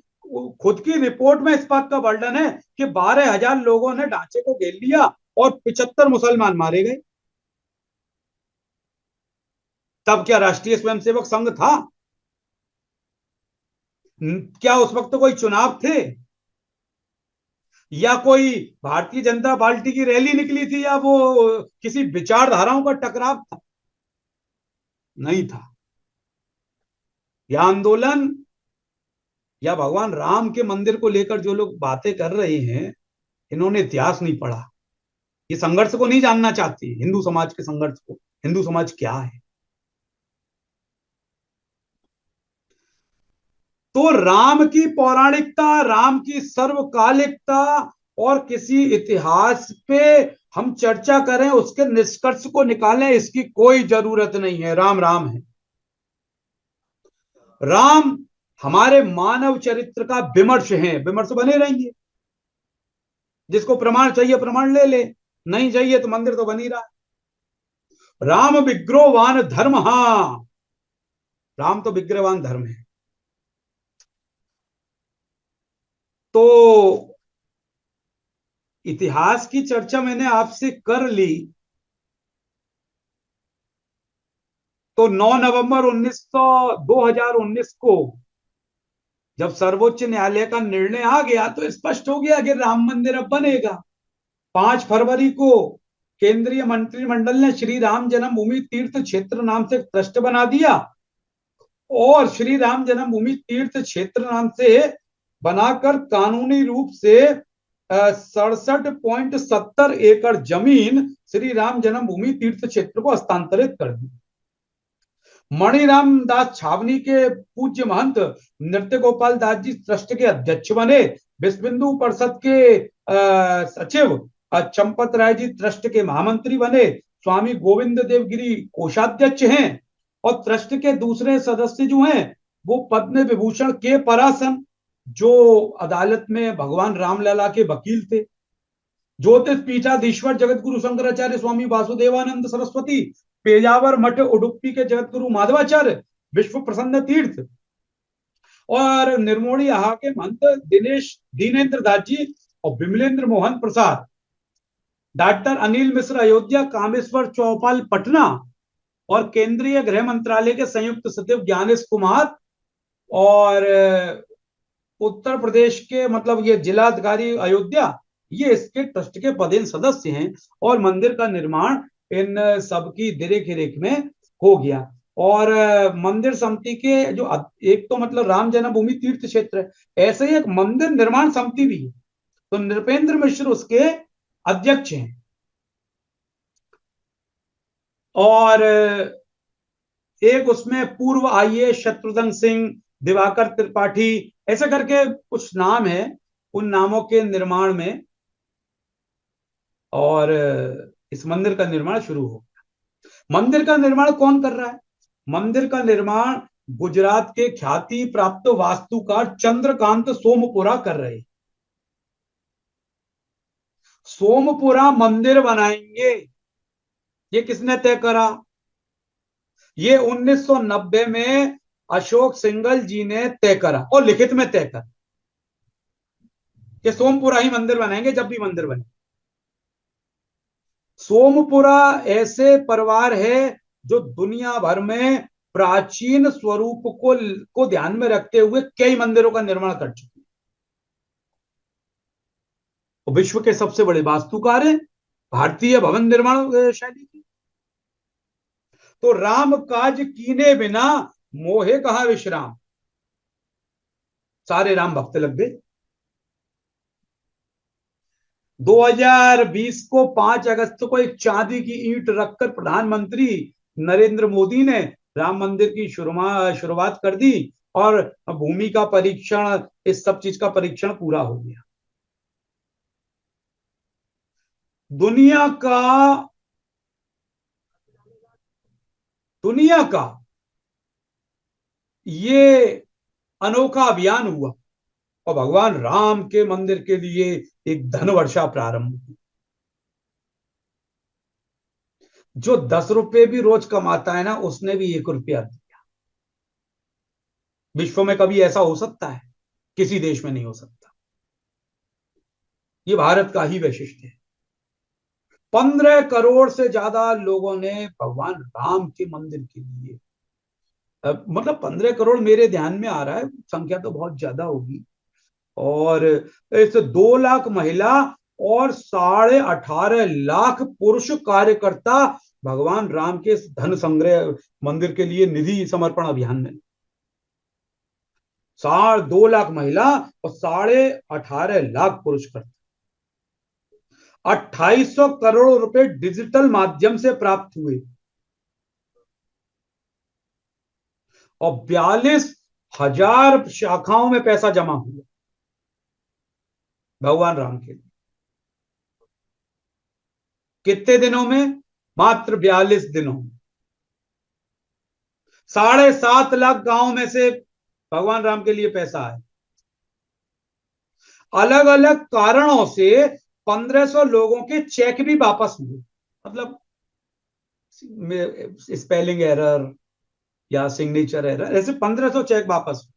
खुद की रिपोर्ट में इस बात का वर्णन है कि 12,000 लोगों ने ढांचे को घेर लिया और 75 मुसलमान मारे गए। तब क्या राष्ट्रीय स्वयंसेवक संघ था? क्या उस वक्त कोई चुनाव थे या कोई भारतीय जनता पार्टी की रैली निकली थी या वो किसी विचारधाराओं का टकराव था? नहीं था। यह आंदोलन या भगवान राम के मंदिर को लेकर जो लोग बातें कर रहे हैं, इन्होंने इतिहास नहीं पढ़ा। ये संघर्ष को नहीं जानना चाहते, हिंदू समाज के संघर्ष को। हिंदू समाज क्या है? तो राम की पौराणिकता, राम की सर्वकालिकता और किसी इतिहास पे हम चर्चा करें, उसके निष्कर्ष को निकालें, इसकी कोई जरूरत नहीं है। राम राम है। राम हमारे मानव चरित्र का विमर्श है। विमर्श बने रहेंगे। जिसको प्रमाण चाहिए प्रमाण ले ले, नहीं चाहिए तो मंदिर तो बन ही रहा है। राम विग्रहवान धर्म, हाँ, राम तो विग्रहवान धर्म है। तो इतिहास की चर्चा मैंने आपसे कर ली। तो 9 नवंबर 2019 को जब सर्वोच्च न्यायालय का निर्णय आ गया तो स्पष्ट हो गया कि राम मंदिर अब बनेगा। 5 फरवरी को केंद्रीय मंत्रिमंडल ने श्री राम जन्मभूमि तीर्थ क्षेत्र नाम से ट्रस्ट बना दिया और श्री राम जन्मभूमि तीर्थ क्षेत्र नाम से बनाकर कानूनी रूप से 67.70 एकड़ जमीन श्री राम जन्मभूमि तीर्थ क्षेत्र को हस्तांतरित कर दी। मणिराम दास छावनी के पूज्य महंत नृत्य गोपाल दास जी ट्रस्ट के अध्यक्ष बने। विश्व हिंदू परिषद के सचिव चंपत राय जी ट्रस्ट के महामंत्री बने। स्वामी गोविंद देव गिरी कोषाध्यक्ष हैं और ट्रस्ट के दूसरे सदस्य जो हैं वो पद्म विभूषण के परासन, जो अदालत में भगवान रामलला के वकील थे। ज्योतिष पीठाधीश्वर जगत गुरु शंकराचार्य स्वामी वासुदेवानंद सरस्वती, पेजावर मठ उडुपी के जगत गुरु माधवाचार्य, विश्व प्रसन्न तीर्थ और निर्मोणी आहा के महंत दिनेश दीनेन्द्र दास जी और विमलेंद्र मोहन प्रसाद, डॉक्टर अनिल मिश्र अयोध्या, कामेश्वर चौपाल पटना और केंद्रीय गृह मंत्रालय के संयुक्त सचिव ज्ञानेश कुमार और उत्तर प्रदेश के मतलब ये जिलाधिकारी अयोध्या, ये इसके ट्रस्ट के पदेन सदस्य हैं और मंदिर का निर्माण इन सबकी देख रेख में हो गया। और मंदिर समिति के जो एक तो मतलब राम जन्मभूमि तीर्थ क्षेत्र है, ऐसे ही एक मंदिर निर्माण समिति भी है, तो नृपेंद्र मिश्र उसके अध्यक्ष हैं। और एक उसमें पूर्व आईएएस शत्रुघ्न सिंह, दिवाकर त्रिपाठी, ऐसे करके कुछ नाम है, उन नामों के निर्माण में और इस मंदिर का निर्माण शुरू हो गया। मंदिर का निर्माण कौन कर रहा है? मंदिर का निर्माण गुजरात के ख्याति प्राप्त वास्तुकार चंद्रकांत सोमपुरा कर रहे हैं। सोमपुरा मंदिर बनाएंगे, ये किसने तय करा? ये 1990 में अशोक सिंघल जी ने तय करा और लिखित में तय करा कि सोमपुरा ही मंदिर बनाएंगे जब भी मंदिर बने। सोमपुरा ऐसे परिवार है जो दुनिया भर में प्राचीन स्वरूप को ध्यान में रखते हुए कई मंदिरों का निर्माण कर चुके हैं। विश्व के सबसे बड़े वास्तुकार हैं, भारतीय भवन निर्माण शैली की। तो राम काज कीने बिना मोहे कहा विश्राम, सारे राम भक्त लग गए। 2020 को 5 अगस्त को एक चांदी की ईंट रखकर प्रधानमंत्री नरेंद्र मोदी ने राम मंदिर की शुरुआत कर दी और भूमि का परीक्षण, इस सब चीज का परीक्षण पूरा हो गया। दुनिया का ये अनोखा अभियान हुआ और भगवान राम के मंदिर के लिए एक धन वर्षा प्रारंभ हुई। जो 10 रुपए भी रोज कमाता है ना, उसने भी 1 रुपया दिया। विश्व में कभी ऐसा हो सकता है? किसी देश में नहीं हो सकता। ये भारत का ही वैशिष्ट्य है। 15 करोड़ से ज्यादा लोगों ने भगवान राम के मंदिर के लिए, मतलब 15 करोड़ मेरे ध्यान में आ रहा है, संख्या तो बहुत ज्यादा होगी। और इस 2 लाख महिला और 18.5 लाख पुरुष कार्यकर्ता भगवान राम के धन संग्रह मंदिर के लिए निधि समर्पण अभियान में 2 लाख महिला और 18.5 लाख पुरुष करते, 2800 करोड़ रुपए डिजिटल माध्यम से प्राप्त हुए और 42,000 शाखाओं में पैसा जमा हुआ भगवान राम के लिए। कितने दिनों में? मात्र 42 दिनों में 7.5 लाख गांव में से भगवान राम के लिए पैसा है। अलग अलग कारणों से 1500 लोगों के चेक भी वापस हुए, मतलब स्पेलिंग एरर या सिग्नेचर एरर, ऐसे 1500 चेक वापस हुए।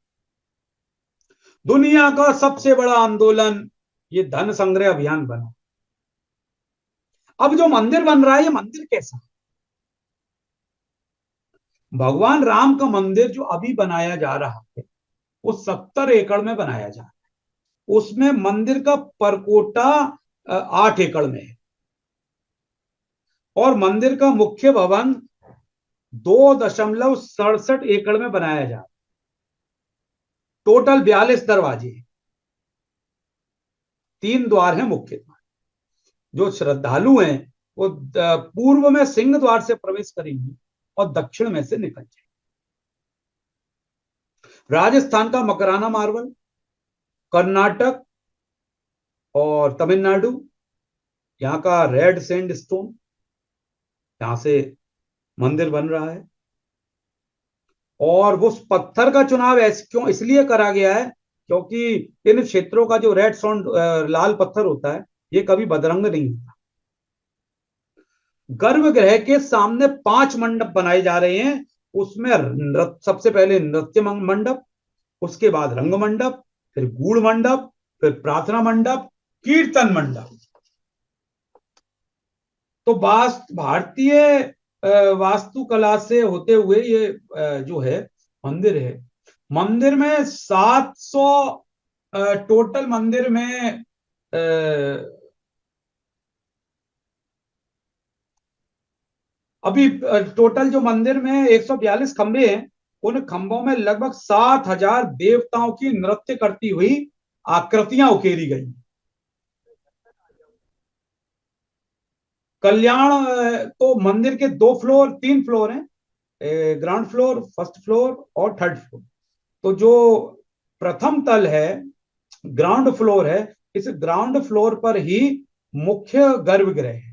दुनिया का सबसे बड़ा आंदोलन ये धन संग्रह अभियान बना। अब जो मंदिर बन रहा है, ये मंदिर कैसा है? भगवान राम का मंदिर जो अभी बनाया जा रहा है वो 70 एकड़ में बनाया जा रहा है। उसमें मंदिर का परकोटा 8 एकड़ में है और मंदिर का मुख्य भवन 2.67 एकड़ में बनाया जा रहा है। टोटल 42 दरवाजे, 3 द्वार हैं मुख्य द्वार। जो श्रद्धालु हैं वो पूर्व में सिंह द्वार से प्रवेश करेंगे और दक्षिण में से निकल जाएंगे। राजस्थान का मकराना मार्बल, कर्नाटक और तमिलनाडु, यहाँ का रेड सैंड स्टोन, यहां से मंदिर बन रहा है। और वो पत्थर का चुनाव इसलिए करा गया है क्योंकि इन क्षेत्रों का जो रेड सैंड लाल पत्थर होता है ये कभी बदरंग नहीं होता। गर्भगृह के सामने 5 मंडप बनाए जा रहे हैं। उसमें सबसे पहले नृत्य मंडप, उसके बाद रंग मंडप, फिर गूढ़ मंडप, फिर प्रार्थना मंडप, कीर्तन मंडप। तो भारतीय वास्तुकला से होते हुए ये जो है मंदिर है। मंदिर में 700 टोटल मंदिर में अभी टोटल जो मंदिर में 142 खंभे हैं, उन खंभों में लगभग 7,000 देवताओं की नृत्य करती हुई आकृतियां उकेरी गई। कल्याण तो मंदिर के 3 फ्लोर हैं, ग्राउंड फ्लोर, फर्स्ट फ्लोर और थर्ड फ्लोर। तो जो प्रथम तल है, ग्राउंड फ्लोर है, इस ग्राउंड फ्लोर पर ही मुख्य गर्भगृह है।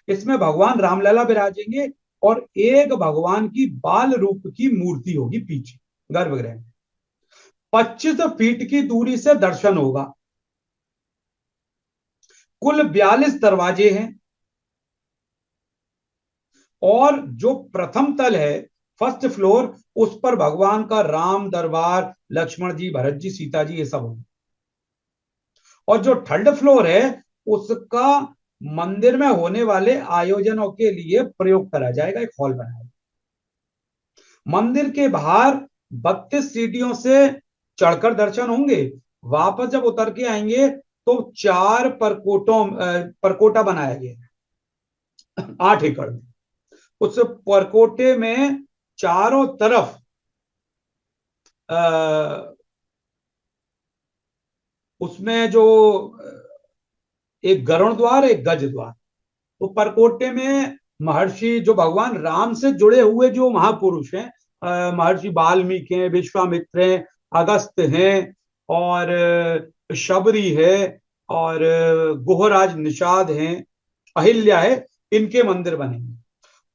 इसमें भगवान रामलला विराजेंगे और एक भगवान की बाल रूप की मूर्ति होगी पीछे गर्भगृह में। 25 फीट की दूरी से दर्शन होगा। कुल 42 दरवाजे हैं और जो प्रथम तल है, फर्स्ट फ्लोर, उस पर भगवान का राम दरबार, लक्ष्मण जी, भरत जी, सीता जी, ये सब होंगे। और जो थर्ड फ्लोर है, उसका मंदिर में होने वाले आयोजनों के लिए प्रयोग करा जाएगा, एक हॉल बनाएगा। मंदिर के बाहर 32 सीढ़ियों से चढ़कर दर्शन होंगे। वापस जब उतर के आएंगे तो 4 परकोटा बनाया गया 8 एकड़ में। उस परकोटे में चारों तरफ उसमें जो एक गरुड़ द्वार, एक गज द्वार। तो परकोटे में महर्षि, जो भगवान राम से जुड़े हुए जो महापुरुष हैं, महर्षि वाल्मीकि हैं, विश्वामित्र हैं, अगस्त हैं और शबरी है और गुहराज निषाद हैं, अहिल्या है, इनके मंदिर बनेंगे।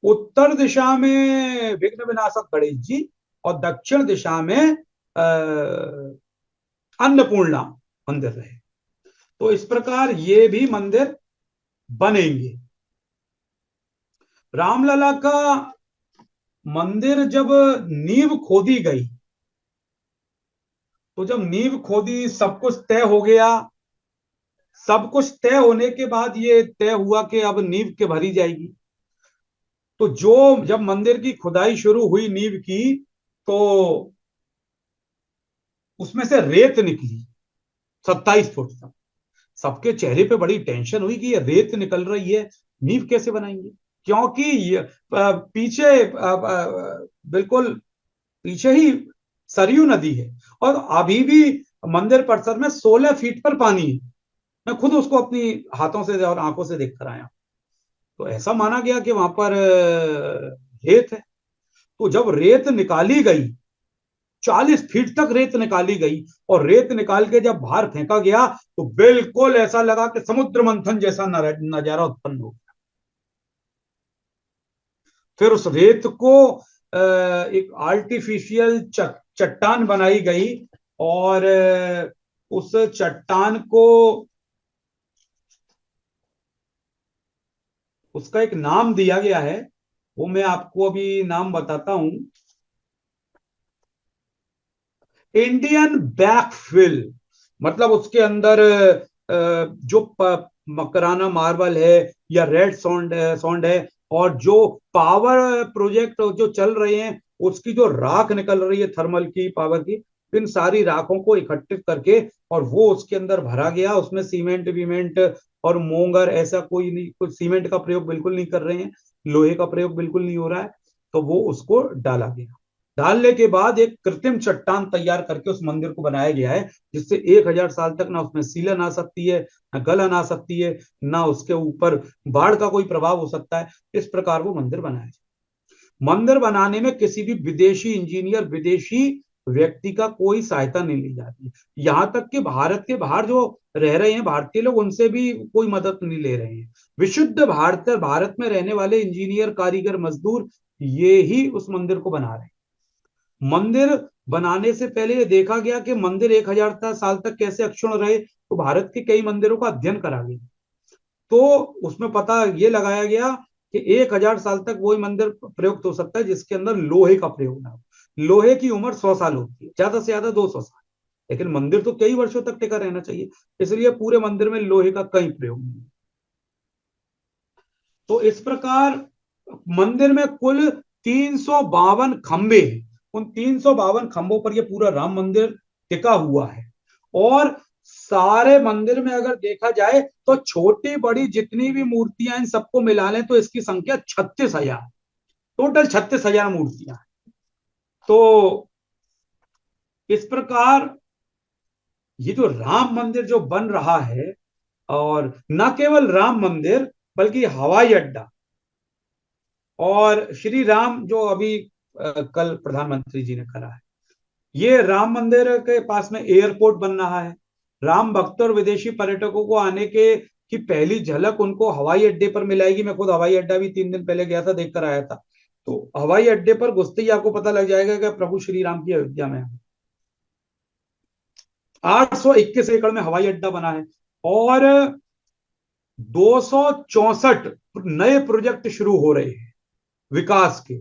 उत्तर दिशा में विघ्न विनाशक गणेश जी और दक्षिण दिशा में अन्नपूर्णा मंदिर रहे। तो इस प्रकार ये भी मंदिर बनेंगे। रामलला का मंदिर जब नींव खोदी गई, तो जब नींव खोदी, सब कुछ तय हो गया। सब कुछ तय होने के बाद ये तय हुआ कि अब नींव के भरी जाएगी। तो जब मंदिर की खुदाई शुरू हुई नींव की, तो उसमें से रेत निकली 27 फुट तक। सबके चेहरे पे बड़ी टेंशन हुई कि ये रेत निकल रही है, नींव कैसे बनाएंगे, क्योंकि पीछे बिल्कुल पीछे ही सरयू नदी है और अभी भी मंदिर परिसर में 16 फीट पर पानी है। मैं खुद उसको अपनी हाथों से और आंखों से देख कर आया। तो ऐसा माना गया कि वहां पर रेत है। तो जब रेत निकाली गई, 40 फीट तक रेत निकाली गई और रेत निकाल के जब बाहर फेंका गया, तो बिल्कुल ऐसा लगा कि समुद्र मंथन जैसा नजारा उत्पन्न हो गया। फिर उस रेत को एक आर्टिफिशियल चट्टान बनाई गई और उस चट्टान को उसका एक नाम दिया गया है। वो मैं आपको अभी नाम बताता हूं। इंडियन बैकफिल, मतलब उसके अंदर जो मकराना मार्बल है या रेड सॉन्ड है और जो पावर प्रोजेक्ट जो चल रहे हैं, उसकी जो राख निकल रही है थर्मल की, पावर की, इन सारी राखों को इकट्ठित करके और वो उसके अंदर भरा गया। उसमें सीमेंट वीमेंट और मोंगर ऐसा कोई नहीं, कुछ सीमेंट का प्रयोग बिल्कुल नहीं कर रहे हैं, लोहे का प्रयोग बिल्कुल नहीं हो रहा है। तो वो उसको डाला गया। डालने के बाद एक कृत्रिम चट्टान तैयार करके उस मंदिर को बनाया गया है, जिससे 1000 साल तक ना उसमें सीलन आ सकती है, ना गलन आ सकती है, ना उसके ऊपर बाढ़ का कोई प्रभाव हो सकता है। इस प्रकार वो मंदिर बनाया जाए। मंदिर बनाने में किसी भी विदेशी इंजीनियर, विदेशी व्यक्ति का कोई सहायता नहीं ली जाती। यहां तक कि भारत के बाहर जो रह रहे हैं भारतीय लोग, उनसे भी कोई मदद नहीं ले रहे हैं। विशुद्ध भारत में रहने वाले इंजीनियर, कारीगर, मजदूर ये ही उस मंदिर को बना रहे हैं। मंदिर बनाने से पहले ये देखा गया कि मंदिर 1000 साल तक कैसे अक्षुण्ण रहे, तो भारत के कई मंदिरों का अध्ययन करा गया। तो उसमें पता ये लगाया गया कि 1000 साल तक वही मंदिर प्रयुक्त हो सकता है जिसके अंदर लोहे का प्रयोग ना हो। लोहे की उम्र 100 साल होती है, ज्यादा से ज्यादा 200 साल, लेकिन मंदिर तो कई वर्षों तक टिका रहना चाहिए, इसलिए पूरे मंदिर में लोहे का कहीं प्रयोग नहीं। तो इस प्रकार मंदिर में कुल 352 खंबे हैं। उन 352 खंभों पर यह पूरा राम मंदिर टिका हुआ है। और सारे मंदिर में अगर देखा जाए तो छोटी बड़ी जितनी भी मूर्तियां इन सबको मिला लें तो इसकी संख्या 36,000, टोटल 36,000 मूर्तियां। तो इस प्रकार ये जो राम मंदिर जो बन रहा है, और न केवल राम मंदिर बल्कि हवाई अड्डा, और श्री राम जो अभी कल प्रधानमंत्री जी ने करा है, ये राम मंदिर के पास में एयरपोर्ट बन रहा है। राम भक्तों और विदेशी पर्यटकों को आने के की पहली झलक उनको हवाई अड्डे पर मिलेगी। मैं खुद हवाई अड्डा भी 3 दिन पहले गया था, देख कर आया था। तो हवाई अड्डे पर घुसते ही आपको पता लग जाएगा कि प्रभु श्री राम की अयोध्या में 821 एकड़ में हवाई अड्डा बना है, और 264 नए प्रोजेक्ट शुरू हो रहे हैं विकास के।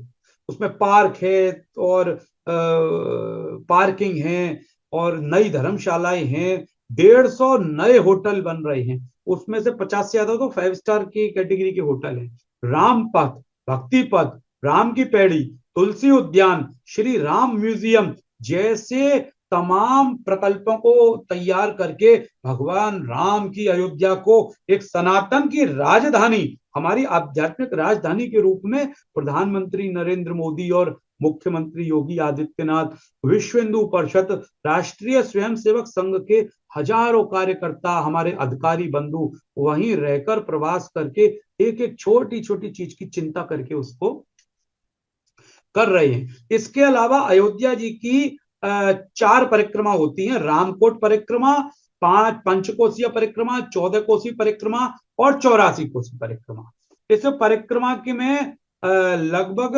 उसमें पार्क है और पार्किंग है और नई धर्मशालाएं हैं। 150 नए होटल बन रहे हैं, उसमें से 50 से ज्यादा तो 5 स्टार की कैटेगरी के होटल हैं। राम पथ, भक्ति पथ, राम की पैड़ी, तुलसी उद्यान, श्री राम म्यूजियम जैसे तमाम प्रकल्पों को तैयार करके भगवान राम की अयोध्या को एक सनातन की राजधानी, हमारी आध्यात्मिक राजधानी के रूप में प्रधानमंत्री नरेंद्र मोदी और मुख्यमंत्री योगी आदित्यनाथ, विश्व हिंदू परिषद, राष्ट्रीय स्वयंसेवक संघ के हजारों कार्यकर्ता, हमारे अधिकारी बंधु वहीं रहकर प्रवास करके एक एक छोटी छोटी चीज की चिंता करके उसको कर रहे हैं। इसके अलावा अयोध्या जी की 4 परिक्रमा होती हैं। रामकोट परिक्रमा, 5 पंचकोसीय परिक्रमा, 14 कोसी परिक्रमा और 84 कोसी परिक्रमा। इस परिक्रमा के में लगभग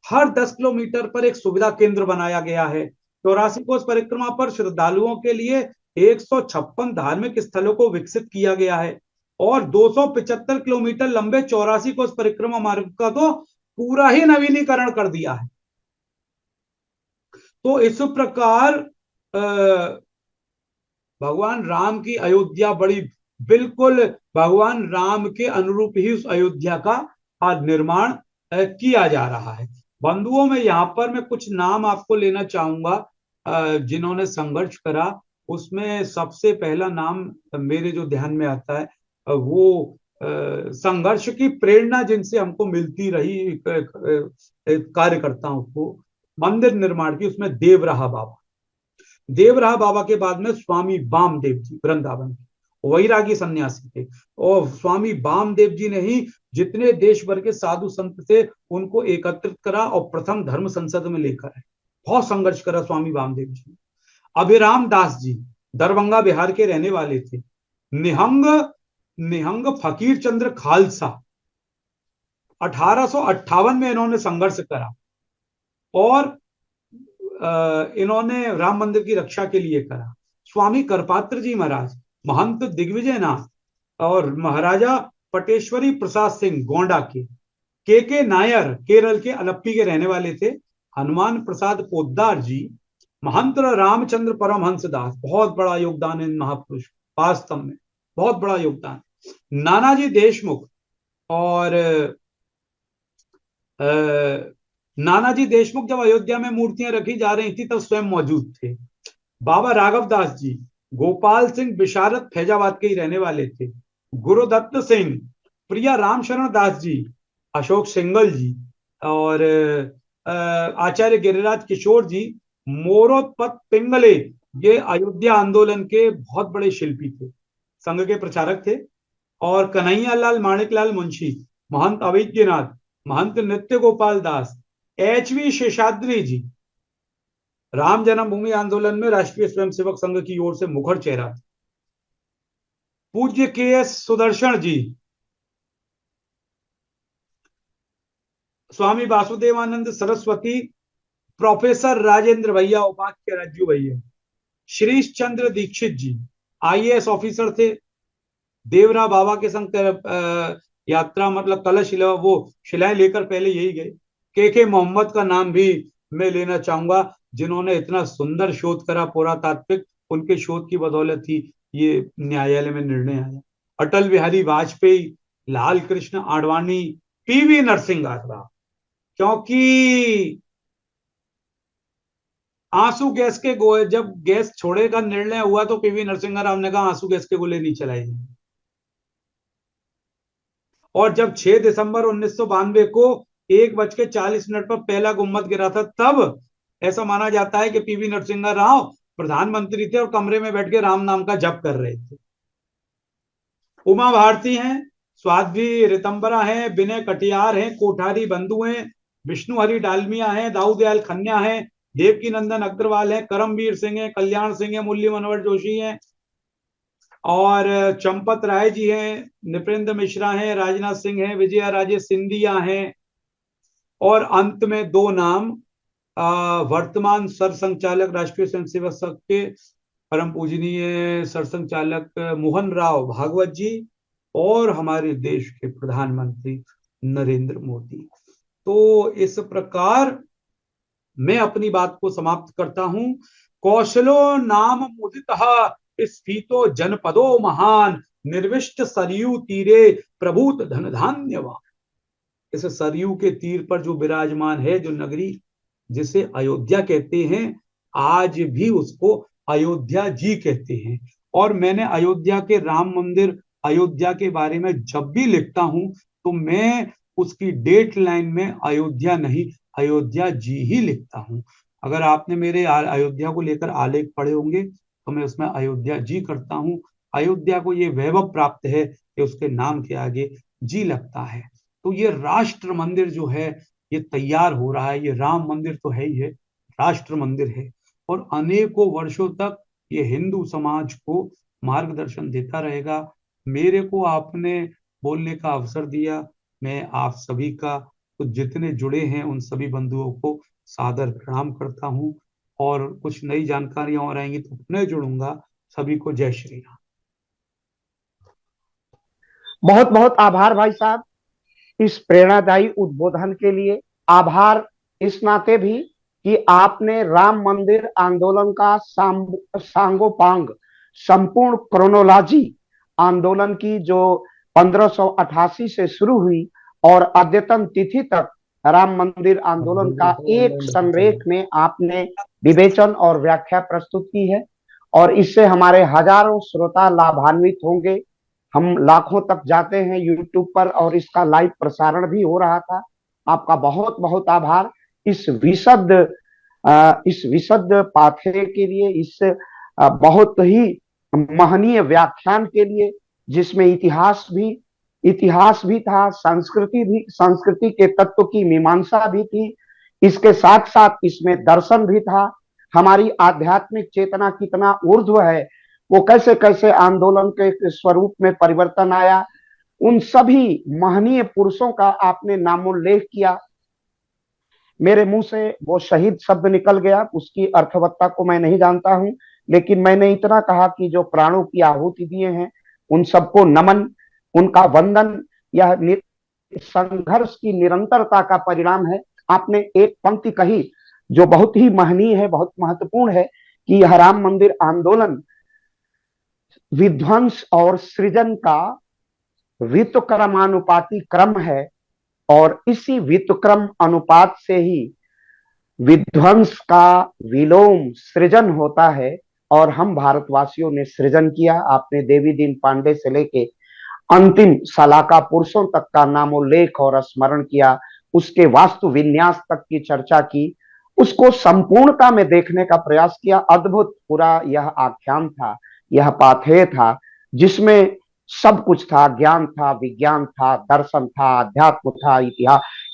हर 10 किलोमीटर पर एक सुविधा केंद्र बनाया गया है। 84 कोस परिक्रमा पर श्रद्धालुओं के लिए 156 धार्मिक स्थलों को विकसित किया गया है, और 275 किलोमीटर लंबे 84 कोस परिक्रमा मार्ग का तो पूरा ही नवीनीकरण कर दिया है। तो इस प्रकार भगवान राम की अयोध्या बड़ी बिल्कुल भगवान राम के अनुरूप ही उस अयोध्या का निर्माण किया जा रहा है। बंधुओं में यहाँ पर मैं कुछ नाम आपको लेना चाहूंगा जिन्होंने संघर्ष करा। उसमें सबसे पहला नाम मेरे जो ध्यान में आता है वो संघर्ष की प्रेरणा जिनसे हमको मिलती रही कार्यकर्ताओं को मंदिर निर्माण की, उसमें देवराहा बाबा। देवराहा बाबा के बाद में स्वामी वामदेव जी वृंदावन के वैरागी सन्यासी थे, और स्वामी वामदेव जी ने ही जितने देश भर के साधु संत थे उनको एकत्रित करा और प्रथम धर्म संसद में लेकर आए। बहुत संघर्ष करा स्वामी वामदेव जी। अभिराम दास जी दरभंगा बिहार के रहने वाले थे। निहंग फकीर चंद्र खालसा 1858 में इन्होंने संघर्ष करा, और इन्होंने राम मंदिर की रक्षा के लिए करा। स्वामी करपात्र जी महाराज, महंत दिग्विजय नाथ और महाराजा पटेश्वरी प्रसाद सिंह गोंडा के नायर केरल के अलप्पी के रहने वाले थे। हनुमान प्रसाद पोद्दार जी, महंत रामचंद्र परमहंस दास, बहुत बड़ा योगदान है इन महापुरुष, वास्तव में बहुत बड़ा योगदान। नानाजी देशमुख, और नानाजी देशमुख जब अयोध्या में मूर्तियां रखी जा रही थी तब स्वयं मौजूद थे। बाबा राघव दास जी, गोपाल सिंह विशारद फैजाबाद के ही रहने वाले थे। गुरुदत्त सिंह, प्रिया रामशरण दास जी, अशोक सिंगल जी, और आचार्य गिरिराज किशोर जी, मोरोत्पत पिंगले, ये अयोध्या आंदोलन के बहुत बड़े शिल्पी थे, संघ के प्रचारक थे। और कन्हैयालाल माणिकलाल मुंशी, महंत अवैद्यनाथ, महंत नित्य गोपाल दास, एचवी शेषाद्री जी राम जन्मभूमि आंदोलन में राष्ट्रीय स्वयंसेवक संघ की ओर से मुखर चेहरा। पूज्य के.एस. सुदर्शन जी, स्वामी वासुदेवानंद सरस्वती, प्रोफेसर राजेंद्र भैया, उपाध्याय राजू भैया, श्रीश चंद्र दीक्षित जी आईएएस ऑफिसर थे। देवरा बाबा के संग यात्रा मतलब कलश वो शिलाएं लेकर पहले यही गए। के मोहम्मद का नाम भी मैं लेना चाहूंगा, जिन्होंने इतना सुंदर शोध करा पुरातात्विक, उनके शोध की बदौलत ही ये न्यायालय में निर्णय आया। अटल बिहारी वाजपेयी, लाल कृष्ण आडवाणी, पीवी नरसिंह राव, क्योंकि आंसू गैस के गोले, जब गैस छोड़े का निर्णय हुआ तो पीवी नरसिंह राव ने कहा आंसू गैस के गोले नहीं चलाए जाएंगे। और जब 6 दिसंबर 1992 को 1:40 पर पहला गुम्मत गिरा था, तब ऐसा माना जाता है कि पीवी नरसिंह राव प्रधानमंत्री थे और कमरे में बैठ के राम नाम का जप कर रहे थे। उमा भारती हैं, स्वाध्वी रितंबरा हैं, विनय कटियार हैं, कोठारी बंधु हैं, विष्णु हरि डालमिया हैं, दाऊदयाल खन्या हैं, देवकी नंदन अग्रवाल हैं, करमवीर सिंह हैं, कल्याण सिंह हैं, मुरली मनोहर जोशी हैं और चंपत राय जी हैं, नृपेंद्र मिश्रा हैं, राजनाथ सिंह हैं, विजया राजे सिंधिया हैं और अंत में 2 नाम वर्तमान सरसंघचालक राष्ट्रीय स्वयंसेवक संघ के परम पूजनीय सरसंघचालक मोहन राव भागवत जी और हमारे देश के प्रधानमंत्री नरेंद्र मोदी। तो इस प्रकार मैं अपनी बात को समाप्त करता हूं। कौशलो नाम मुदितः स्फीतो जनपदो महान, निर्विष्ट सरयू तीरे प्रभूत धन धान्यवान। इस सरयू के तीर पर जो विराजमान है, जो नगरी जिसे अयोध्या कहते हैं, आज भी उसको अयोध्या जी कहते हैं। और मैंने अयोध्या के राम मंदिर, अयोध्या के बारे में जब भी लिखता हूं तो मैं उसकी डेट लाइन में अयोध्या नहीं, अयोध्या जी ही लिखता हूं। अगर आपने मेरे अयोध्या को लेकर आलेख पढ़े होंगे तो मैं उसमें अयोध्या जी करता हूं। अयोध्या को ये वैभव प्राप्त है कि उसके नाम के आगे जी लगता है। तो ये राष्ट्र मंदिर जो है ये तैयार हो रहा है। ये राम मंदिर तो है ही है, राष्ट्र मंदिर है और अनेकों वर्षों तक ये हिंदू समाज को मार्गदर्शन देता रहेगा। मेरे को आपने बोलने का अवसर दिया, मैं आप सभी का, तो जितने जुड़े हैं उन सभी बंधुओं को सादर प्रणाम करता हूं और कुछ नई जानकारियां और आएंगी तो पुनः जुड़ूंगा। सभी को जय श्री राम। बहुत बहुत आभार भाई साहब इस प्रेरणादायी उद्बोधन के लिए। आभार इस नाते भी कि आपने राम मंदिर आंदोलन का सांगोपांग संपूर्ण क्रोनोलॉजी आंदोलन की जो 1588 से शुरू हुई और अद्यतन तिथि तक राम मंदिर आंदोलन का एक संरेख में आपने विवेचन और व्याख्या प्रस्तुत की है और इससे हमारे हजारों श्रोता लाभान्वित होंगे। हम लाखों तक जाते हैं यूट्यूब पर और इसका लाइव प्रसारण भी हो रहा था। आपका बहुत बहुत आभार इस विशद पाठे के लिए, इस बहुत ही महनीय व्याख्यान के लिए, जिसमें इतिहास भी था, संस्कृति के तत्व की मीमांसा भी थी, इसके साथ साथ इसमें दर्शन भी था। हमारी आध्यात्मिक चेतना कितना ऊर्ध्व है, वो कैसे कैसे आंदोलन के स्वरूप में परिवर्तन आया, उन सभी महनीय पुरुषों का आपने नामोल्लेख किया। मेरे मुंह से वो शहीद शब्द निकल गया, उसकी अर्थवत्ता को मैं नहीं जानता हूं, लेकिन मैंने इतना कहा कि जो प्राणों की आहुति दिए हैं उन सबको नमन, उनका वंदन। यह संघर्ष की निरंतरता का परिणाम है। आपने एक पंक्ति कही जो बहुत ही महनीय है, बहुत महत्वपूर्ण है कि यह राम मंदिर आंदोलन विध्वंस और सृजन का वित्तक्रमानुपाती क्रम है और इसी वित्तक्रम अनुपात से ही विध्वंस का विलोम सृजन होता है और हम भारतवासियों ने सृजन किया। आपने देवी दीन पांडे से लेके अंतिम सलाका पुरुषों तक का नामोल्लेख और स्मरण किया, उसके वास्तु विन्यास तक की चर्चा की, उसको संपूर्णता में देखने का प्रयास किया। अद्भुत पूरा यह आख्यान था, यह पाथेय था जिसमें सब कुछ था, ज्ञान था, विज्ञान था, दर्शन था, अध्यात्म था,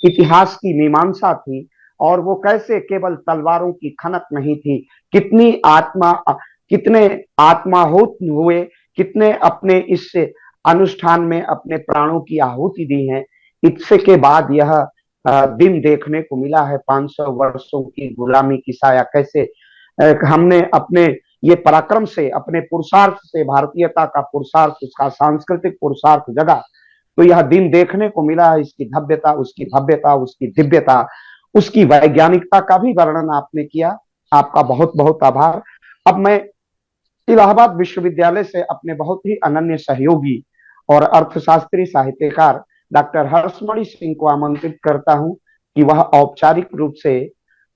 इतिहास की मीमांसा थी और वो कैसे केवल तलवारों की खनक नहीं थी, कितने आत्माहुत हुए, कितने अपने इस अनुष्ठान में अपने प्राणों की आहुति दी है। इससे के बाद यह दिन देखने को मिला है। 500 वर्षों की गुलामी की साया कैसे हमने अपने ये पराक्रम से, अपने पुरुषार्थ से, भारतीयता का पुरुषार्थ, उसका सांस्कृतिक पुरुषार्थ जगा, तो यह दिन देखने को मिला है। इसकी भव्यता, उसकी भव्यता, उसकी दिव्यता, उसकी वैज्ञानिकता का भी वर्णन आपने किया। आपका बहुत बहुत आभार। अब मैं इलाहाबाद विश्वविद्यालय से अपने बहुत ही अनन्य सहयोगी और अर्थशास्त्री साहित्यकार डॉक्टर हर्षमणि सिंह को आमंत्रित करता हूं कि वह औपचारिक रूप से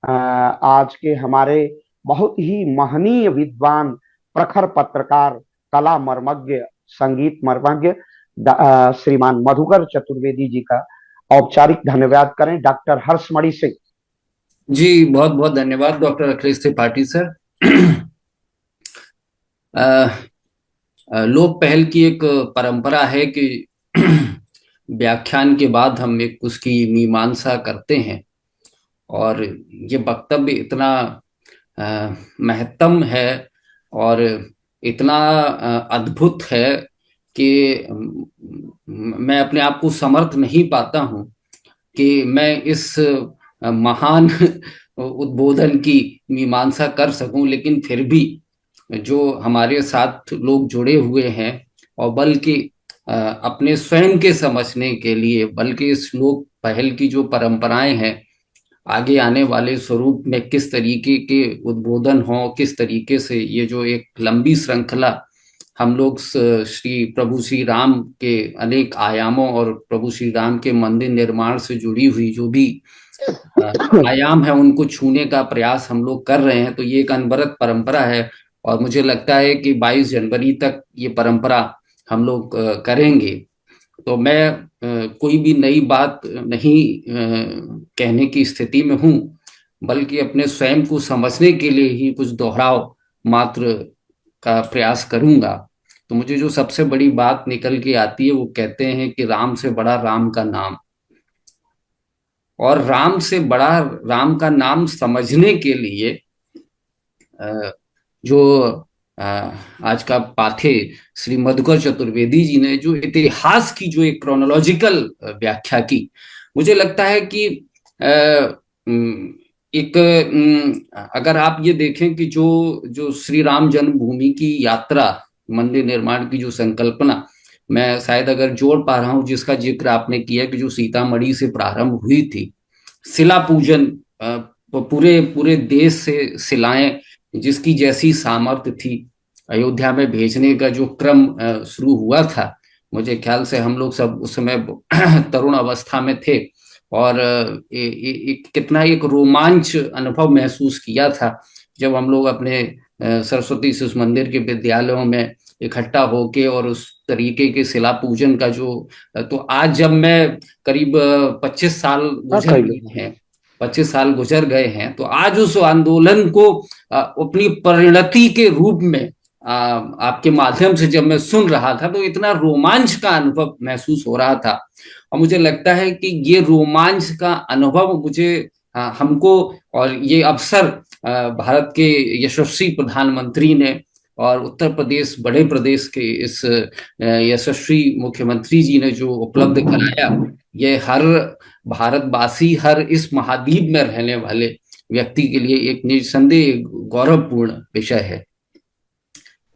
आज के हमारे बहुत ही महनीय विद्वान, प्रखर पत्रकार, कला मर्मज्ञ, संगीत मर्मज्ञ श्रीमान मधुकर चतुर्वेदी जी का औपचारिक धन्यवाद करें। डॉक्टर हर्षमणि सिंह जी, बहुत बहुत धन्यवाद डॉक्टर अखिलेश त्रिपाठी सर। लोक पहल की एक परंपरा है कि व्याख्यान के बाद हम एक उसकी मीमांसा करते हैं, और ये वक्तव्य इतना महत्तम है और इतना अद्भुत है कि मैं अपने आप को समर्थ नहीं पाता हूं कि मैं इस महान उद्बोधन की मीमांसा कर सकूं। लेकिन फिर भी जो हमारे साथ लोग जुड़े हुए हैं, और बल्कि अपने स्वयं के समझने के लिए, बल्कि इस लोक पहल की जो परंपराएं हैं, आगे आने वाले स्वरूप में किस तरीके के उद्बोधन हो, किस तरीके से ये जो एक लंबी श्रृंखला हम लोग श्री प्रभु श्री राम के अनेक आयामों और प्रभु श्री राम के मंदिर निर्माण से जुड़ी हुई जो भी आयाम है उनको छूने का प्रयास हम लोग कर रहे हैं, तो ये एक अनवरत परंपरा है। और मुझे लगता है कि 22 जनवरी तक ये परंपरा हम लोग करेंगे। तो मैं कोई भी नई बात नहीं कहने की स्थिति में हूं, बल्कि अपने स्वयं को समझने के लिए ही कुछ दोहराव मात्र का प्रयास करूंगा। तो मुझे जो सबसे बड़ी बात निकल के आती है वो कहते हैं कि राम से बड़ा राम का नाम, और राम से बड़ा राम का नाम समझने के लिए जो आज का पाथे श्री मधुकर चतुर्वेदी जी ने जो इतिहास की जो एक क्रोनोलॉजिकल व्याख्या की, मुझे लगता है कि एक अगर आप ये देखें कि जो श्री राम जन्मभूमि की यात्रा, मंदिर निर्माण की जो संकल्पना, मैं शायद अगर जोड़ पा रहा हूं, जिसका जिक्र आपने किया कि जो सीतामढ़ी से प्रारंभ हुई थी, शिला पूजन, पूरे पूरे देश से शिलाएं जिसकी जैसी सामर्थ्य थी, अयोध्या में भेजने का जो क्रम शुरू हुआ था, मुझे ख्याल से हम लोग सब उस समय तरुण अवस्था में थे, और कितना एक रोमांच अनुभव महसूस किया था जब हम लोग अपने सरस्वती शिशु मंदिर के विद्यालयों में इकट्ठा होके और उस तरीके के शिला पूजन का जो, तो आज जब मैं करीब 25 साल गुजर गए हैं, 25 साल गुजर गए हैं, तो आज उस आंदोलन को अपनी परिणति के रूप में आपके माध्यम से जब मैं सुन रहा था, तो इतना रोमांच का अनुभव महसूस हो रहा था। और मुझे लगता है कि ये रोमांच का अनुभव मुझे हमको, और ये अवसर भारत के यशस्वी प्रधानमंत्री ने और उत्तर प्रदेश बड़े प्रदेश के इस यशस्वी मुख्यमंत्री जी ने जो उपलब्ध कराया, ये हर भारतवासी, हर इस महाद्वीप में रहने वाले व्यक्ति के लिए एक निसंदेह गौरवपूर्ण विषय है।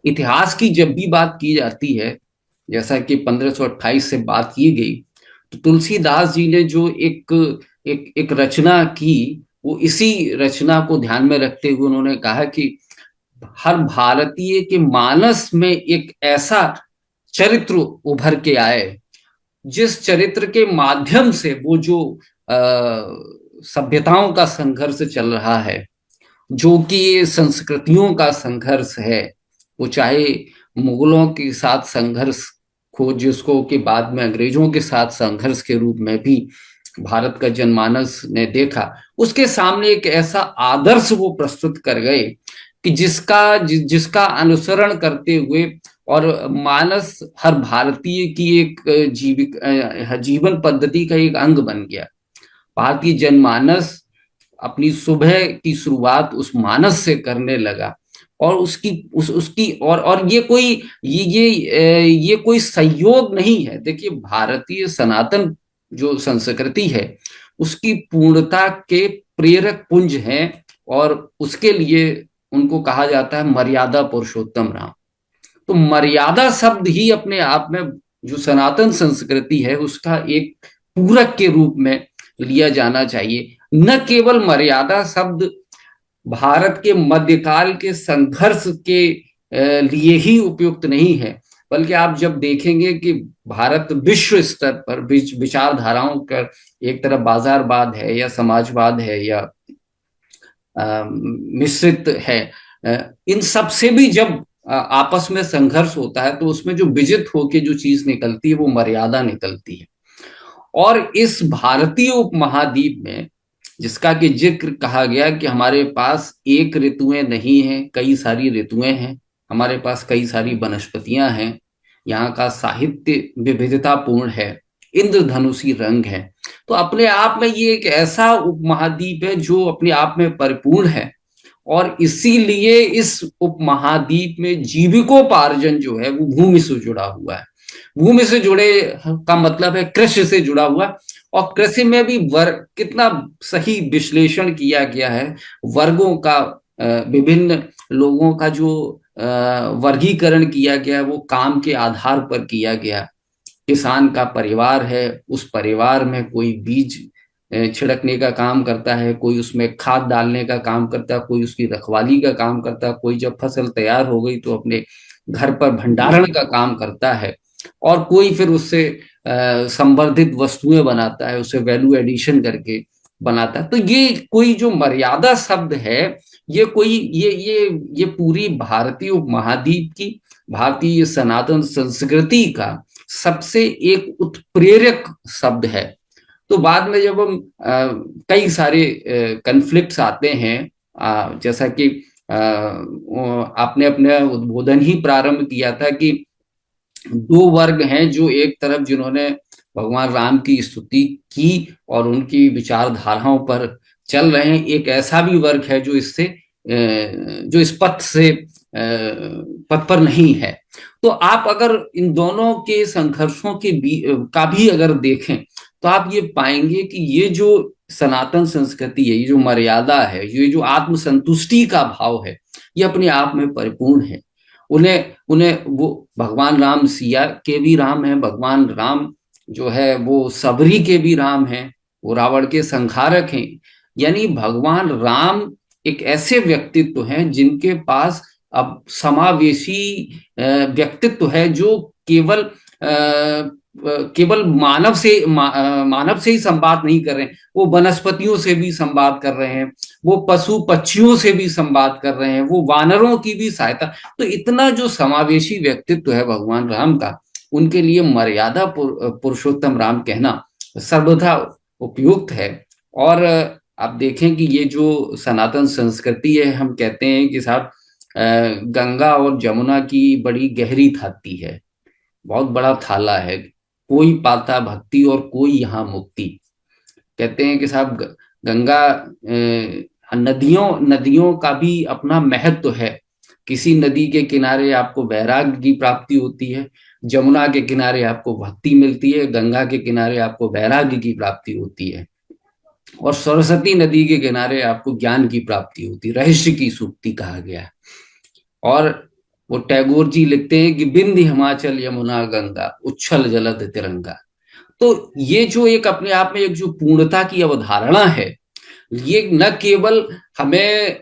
इतिहास की जब भी बात की जाती है, जैसा कि 1528 से बात की गई, तो तुलसीदास जी ने जो एक रचना की, वो इसी रचना को ध्यान में रखते हुए उन्होंने कहा कि हर भारतीय के मानस में एक ऐसा चरित्र उभर के आए, जिस चरित्र के माध्यम से वो जो सभ्यताओं का संघर्ष चल रहा है, जो कि संस्कृतियों का संघर्ष है, वो चाहे मुगलों के साथ संघर्ष हो, जिसको के बाद में अंग्रेजों के साथ संघर्ष के रूप में भी भारत का जनमानस ने देखा, उसके सामने एक ऐसा आदर्श वो प्रस्तुत कर गए कि जिसका अनुसरण करते हुए और मानस हर भारतीय की एक जीवन पद्धति का एक अंग बन गया। भारतीय जनमानस अपनी सुबह की शुरुआत उस मानस से करने लगा, और उसकी और ये कोई संयोग नहीं है। देखिए, भारतीय सनातन जो संस्कृति है उसकी पूर्णता के प्रेरक पुंज हैं, और उसके लिए उनको कहा जाता है मर्यादा पुरुषोत्तम राम। तो मर्यादा शब्द ही अपने आप में जो सनातन संस्कृति है उसका एक पूरक के रूप में लिया जाना चाहिए। न केवल मर्यादा शब्द भारत के मध्यकाल के संघर्ष के लिए ही उपयुक्त नहीं है, बल्कि आप जब देखेंगे कि भारत विश्व स्तर पर विचारधाराओं का एक तरफ बाजारवाद है या समाजवाद है या मिश्रित है, इन सब से भी जब आपस में संघर्ष होता है तो उसमें जो विजित होके जो चीज निकलती है वो मर्यादा निकलती है। और इस भारतीय उपमहाद्वीप में जिसका कि जिक्र कहा गया कि हमारे पास एक ऋतुएं नहीं है, कई सारी ऋतुएं हैं, हमारे पास कई सारी वनस्पतियां हैं, यहाँ का साहित्य विविधतापूर्ण है, इंद्रधनुषी रंग है। तो अपने आप में ये एक ऐसा उपमहाद्वीप है जो अपने आप में परिपूर्ण है और इसीलिए इस उपमहाद्वीप में जीविकोपार्जन जो है वो भूमि से जुड़ा हुआ है। भूमि से जुड़े का मतलब है कृषि से जुड़ा हुआ, और कृषि में भी वर्ग कितना सही विश्लेषण किया गया है, वर्गों का विभिन्न लोगों का जो वर्गीकरण किया गया वो काम के आधार पर किया गया। किसान का परिवार है, उस परिवार में कोई बीज छिड़कने का काम करता है, कोई उसमें खाद डालने का काम करता है, कोई उसकी रखवाली का काम करता है, कोई जब फसल तैयार हो गई तो अपने घर पर भंडारण का काम करता है, और कोई फिर उससे संवर्धित वस्तुएं बनाता है, उसे वैल्यू एडिशन करके बनाता है। तो ये कोई जो मर्यादा शब्द है, ये कोई ये पूरी भारतीय उपमहाद्वीप की, भारतीय सनातन संस्कृति का सबसे एक उत्प्रेरक शब्द है। तो बाद में जब हम कई सारे कन्फ्लिक्ट्स आते हैं, जैसा कि आपने अपने उद्बोधन ही प्रारंभ किया था कि दो वर्ग हैं, जो एक तरफ जिन्होंने भगवान राम की स्तुति की और उनकी विचारधाराओं पर चल रहे हैं, एक ऐसा भी वर्ग है जो जो इस पथ पर नहीं है। तो आप अगर इन दोनों के संघर्षों का भी अगर देखें तो आप ये पाएंगे कि ये जो सनातन संस्कृति है, ये जो मर्यादा है, ये जो आत्मसंतुष्टि का भाव है, ये अपने आप में परिपूर्ण है। उन्हें वो भगवान राम सिया के भी राम है, भगवान राम जो है वो सबरी के भी राम हैं, वो रावण के संहारक हैं। यानी भगवान राम एक ऐसे व्यक्तित्व हैं जिनके पास अब समावेशी व्यक्तित्व है, जो केवल मानव से ही संवाद नहीं कर रहे हैं, वो वनस्पतियों से भी संवाद कर रहे हैं, वो पशु पक्षियों से भी संवाद कर रहे हैं, वो वानरों की भी सहायता। तो इतना जो समावेशी व्यक्तित्व है भगवान राम का, उनके लिए मर्यादा पुरुषोत्तम राम कहना सर्वथा उपयुक्त है। और आप देखें कि ये जो सनातन संस्कृति है, हम कहते हैं कि साहब गंगा और जमुना की बड़ी गहरी थाती है, बहुत बड़ा थाला है, कोई पाता भक्ति और कोई यहाँ मुक्ति। कहते हैं कि साहब गंगा नदियों का भी अपना महत्व है। किसी नदी के किनारे आपको वैराग्य की प्राप्ति होती है, जमुना के किनारे आपको भक्ति मिलती है, गंगा के किनारे आपको वैराग्य की प्राप्ति होती है, और सरस्वती नदी के किनारे आपको ज्ञान की प्राप्ति होती है, रहस्य की सूक्ति कहा गया है। और वो टैगोर जी लिखते हैं कि बिंद हिमाचल यमुना गंगा उच्छल जलद तिरंगा। तो ये जो एक अपने आप में एक जो पूर्णता की अवधारणा है, ये न केवल हमें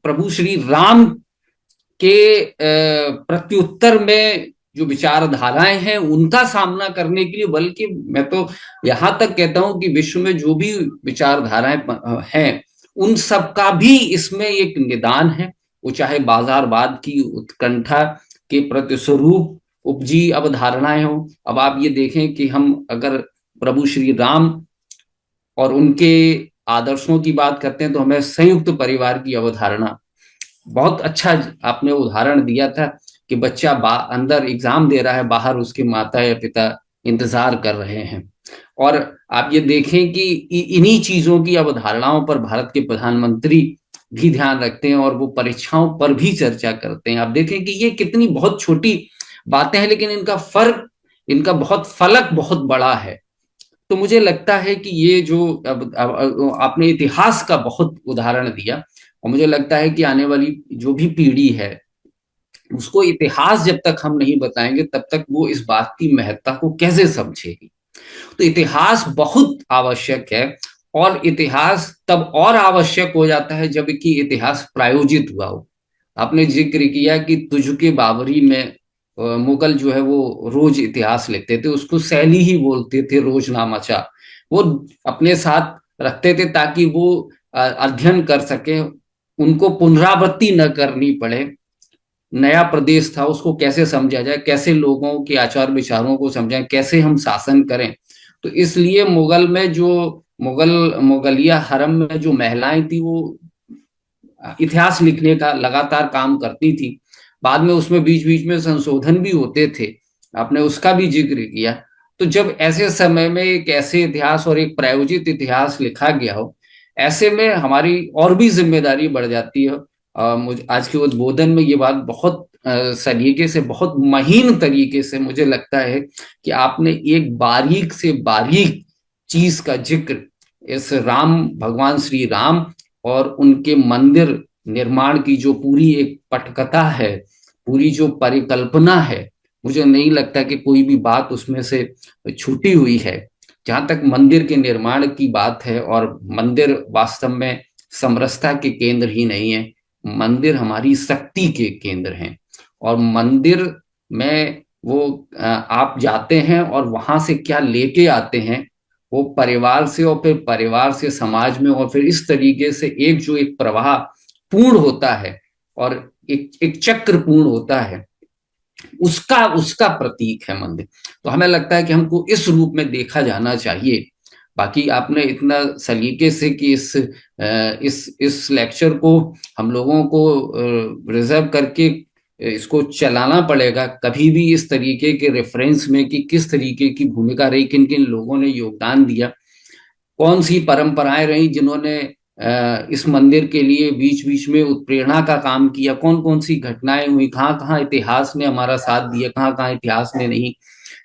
प्रभु श्री राम के प्रत्युत्तर में जो विचारधाराएं हैं उनका सामना करने के लिए, बल्कि मैं तो यहां तक कहता हूं कि विश्व में जो भी विचारधाराएं हैं उन सब का भी इसमें एक निदान है। वो चाहे बाजारवाद की उत्कंठा के प्रतिस्वरूप उपजी अवधारणाएं हो। अब आप ये देखें कि हम अगर प्रभु श्री राम और उनके आदर्शों की बात करते हैं तो हमें संयुक्त परिवार की अवधारणा, बहुत अच्छा आपने उदाहरण दिया था कि बच्चा अंदर एग्जाम दे रहा है, बाहर उसके माता या पिता इंतजार कर रहे हैं। और आप ये देखें कि इन्हीं चीजों की अवधारणाओं पर भारत के प्रधानमंत्री भी ध्यान रखते हैं और वो परीक्षाओं पर भी चर्चा करते हैं। आप देखें कि ये कितनी बहुत छोटी बातें हैं, लेकिन इनका बहुत फलक बहुत बड़ा है। तो मुझे लगता है कि ये जो आपने इतिहास का बहुत उदाहरण दिया, और मुझे लगता है कि आने वाली जो भी पीढ़ी है उसको इतिहास जब तक हम नहीं बताएंगे तब तक वो इस बात की महत्ता को कैसे समझेगी। तो इतिहास बहुत आवश्यक है, और इतिहास तब और आवश्यक हो जाता है जब कि इतिहास प्रायोजित हुआ हो। आपने जिक्र किया कि तुझके बाबरी में मुगल जो है वो रोज इतिहास लिखते थे, उसको शैली ही बोलते थे, रोजनामाचा। वो अपने साथ रखते थे ताकि वो अध्ययन कर सके, उनको पुनरावृत्ति न करनी पड़े। नया प्रदेश था, उसको कैसे समझा जाए, कैसे लोगों के आचार विचारों को समझाएं, कैसे हम शासन करें। तो इसलिए मुगल में जो मुगलिया हरम में जो महिलाएं थी वो इतिहास लिखने का लगातार काम करती थी। बाद में उसमें बीच बीच में संशोधन भी होते थे, आपने उसका भी जिक्र किया। तो जब ऐसे समय में एक ऐसे इतिहास और एक प्रायोजित इतिहास लिखा गया हो, ऐसे में हमारी और भी जिम्मेदारी बढ़ जाती है। मुझे आज के उद्बोधन में ये बात बहुत सलीके से, बहुत महीन तरीके से मुझे लगता है कि आपने एक बारीक से बारीक चीज का जिक्र इस भगवान श्री राम और उनके मंदिर निर्माण की जो पूरी एक पटकथा है, पूरी जो परिकल्पना है, मुझे नहीं लगता कि कोई भी बात उसमें से छूटी हुई है। जहां तक मंदिर के निर्माण की बात है, और मंदिर वास्तव में समरसता के केंद्र ही नहीं है, मंदिर हमारी शक्ति के केंद्र हैं। और मंदिर में वो आप जाते हैं और वहां से क्या लेके आते हैं, वो परिवार से, और फिर परिवार से समाज में, और फिर इस तरीके से एक प्रवाह पूर्ण होता है और एक चक्र पूर्ण होता है, उसका प्रतीक है मंदिर। तो हमें लगता है कि हमको इस रूप में देखा जाना चाहिए। बाकी आपने इतना सलीके से कि इस लेक्चर को हम लोगों को रिजर्व करके इसको चलाना पड़ेगा, कभी भी इस तरीके के रेफरेंस में कि किस तरीके की भूमिका रही, किन किन लोगों ने योगदान दिया, कौन सी परंपराएं रही जिन्होंने इस मंदिर के लिए बीच बीच में उत्प्रेरणा का काम किया, कौन कौन सी घटनाएं हुई, कहाँ कहाँ इतिहास ने हमारा साथ दिया, कहाँ कहाँ इतिहास ने नहीं।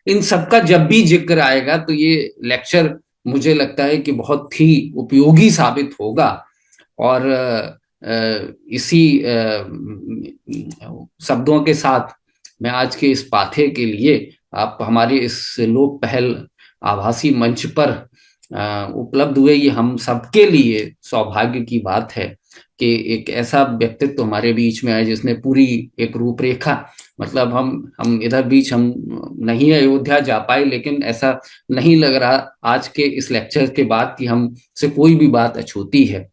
इन सबका जब भी जिक्र आएगा तो ये लेक्चर मुझे लगता है कि बहुत ही उपयोगी साबित होगा। और इसी शब्दों के साथ मैं आज के इस पाठे के लिए आप हमारे इस लोक पहल आभासी मंच पर उपलब्ध हुए, ये हम सबके लिए सौभाग्य की बात है कि एक ऐसा व्यक्तित्व हमारे बीच में आए जिसने पूरी एक रूपरेखा, मतलब हम इधर बीच हम नहीं अयोध्या जा पाए, लेकिन ऐसा नहीं लग रहा आज के इस लेक्चर के बाद कि हम से कोई भी बात अछूती है।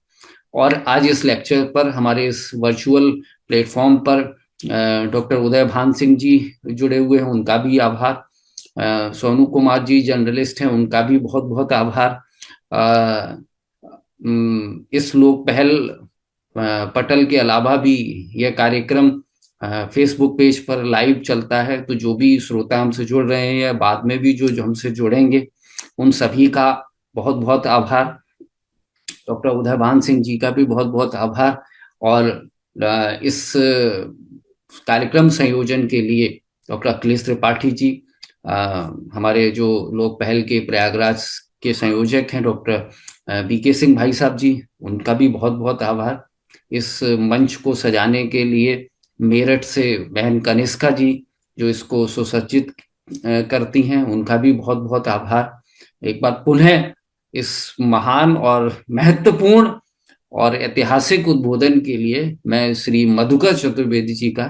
और आज इस लेक्चर पर हमारे इस वर्चुअल प्लेटफॉर्म पर डॉक्टर उदय भान सिंह जी जुड़े हुए हैं, उनका भी आभार। सोनू कुमार जी जर्नलिस्ट हैं, उनका भी बहुत बहुत आभार। इस लोक पहल पटल के अलावा भी यह कार्यक्रम फेसबुक पेज पर लाइव चलता है, तो जो भी श्रोता हमसे जुड़ रहे हैं या बाद में भी जो हमसे जुड़ेंगे, उन सभी का बहुत बहुत आभार। डॉक्टर उदय भान सिंह जी का भी बहुत बहुत आभार। और इस कार्यक्रम संयोजन के लिए डॉक्टर अखिलेश त्रिपाठी जी, हमारे जो लोक पहल के प्रयागराज के संयोजक हैं डॉक्टर बीके सिंह भाई साहब जी, उनका भी बहुत बहुत आभार। इस मंच को सजाने के लिए मेरठ से बहन कनिष्का जी जो इसको सुसज्जित करती हैं, उनका भी बहुत बहुत आभार। एक बार पुनः इस महान और महत्वपूर्ण और ऐतिहासिक उद्बोधन के लिए मैं श्री मधुकर चतुर्वेदी जी का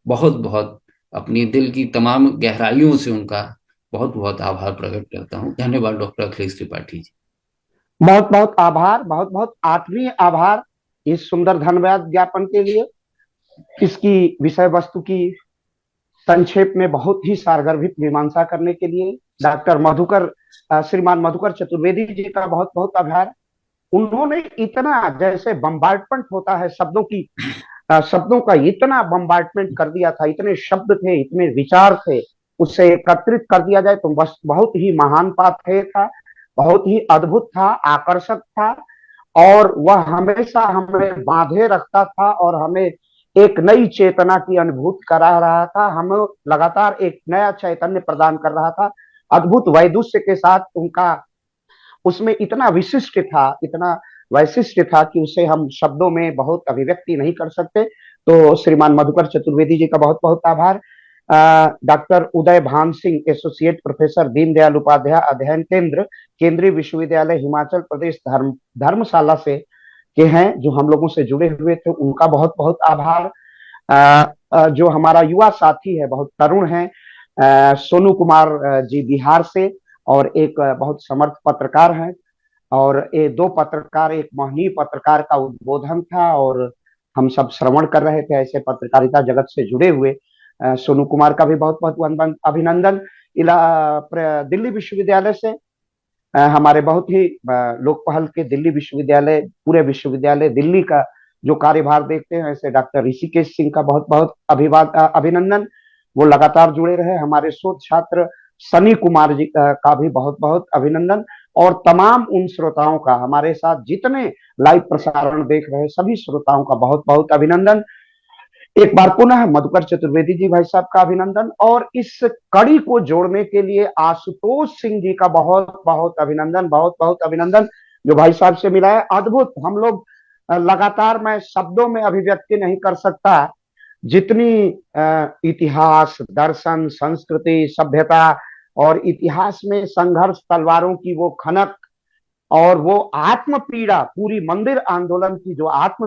बहुत बहुत अपनी दिल की तमाम गहराइयों से उनका बहुत बहुत आभार प्रकट करता हूँ। धन्यवाद डॉक्टर अखिलेश त्रिपाठी जी। बहुत बहुत आभार, बहुत बहुत आत्मीय आभार इस सुंदर धन्यवाद ज्ञापन के लिए। इसकी विषय वस्तु की संक्षेप में बहुत ही सारगर्भित मीमांसा करने के लिए डॉक्टर श्रीमान मधुकर चतुर्वेदी जी का बहुत बहुत आभार। उन्होंने इतना, जैसे बम्बार्टमेंट होता है शब्दों का इतना बम्बार्टमेंट कर दिया था, इतने शब्द थे, इतने विचार थे, उससे एकत्रित कर दिया जाए तो बस बहुत ही महान पाठ था, बहुत ही अद्भुत था, आकर्षक था, और वह हमेशा हमें बांधे रखता था और हमें एक नई चेतना की अनुभूति करा रहा था, हमें लगातार एक नया चैतन्य प्रदान कर रहा था। अद्भुत वैदुष्य के साथ उनका उसमें इतना विशिष्ट था, इतना वैशिष्ट था कि उसे हम शब्दों में बहुत अभिव्यक्ति नहीं कर सकते। तो श्रीमान मधुकर चतुर्वेदी जी का बहुत बहुत आभार। डॉक्टर उदय भान सिंह, एसोसिएट प्रोफेसर, दीनदयाल उपाध्याय अध्ययन केंद्र, केंद्रीय विश्वविद्यालय हिमाचल प्रदेश धर्मशाला से के हैं, जो हम लोगों से जुड़े हुए थे, उनका बहुत बहुत आभार। जो हमारा युवा साथी है, बहुत तरुण है, सोनू कुमार जी बिहार से, और एक बहुत समर्थ पत्रकार हैं। और ये दो पत्रकार, एक महनीय पत्रकार का उद्बोधन था और हम सब श्रवण कर रहे थे ऐसे पत्रकारिता जगत से जुड़े हुए। सोनू कुमार का भी बहुत बहुत अभिनंदन। दिल्ली विश्वविद्यालय से हमारे बहुत ही लोक पहल के दिल्ली विश्वविद्यालय, पूरे विश्वविद्यालय दिल्ली का जो कार्यभार देखते हैं, ऐसे डॉक्टर ऋषिकेश सिंह का बहुत बहुत अभिनंदन। वो लगातार जुड़े रहे। हमारे शोध छात्र सनी कुमार जी का भी बहुत बहुत अभिनंदन। और तमाम उन श्रोताओं का, हमारे साथ जितने लाइव प्रसारण देख रहे सभी श्रोताओं का बहुत बहुत अभिनंदन। एक बार पुनः मधुकर चतुर्वेदी जी भाई साहब का अभिनंदन। और इस कड़ी को जोड़ने के लिए आशुतोष सिंह जी का बहुत बहुत अभिनंदन, बहुत बहुत अभिनंदन, जो भाई साहब से मिला है। अद्भुत। हम लोग लगातार, मैं शब्दों में अभिव्यक्ति नहीं कर सकता जितनी इतिहास, दर्शन, संस्कृति, सभ्यता और इतिहास में संघर्ष, तलवारों की वो खनक और वो आत्म पीड़ा, पूरी मंदिर आंदोलन की जो आत्म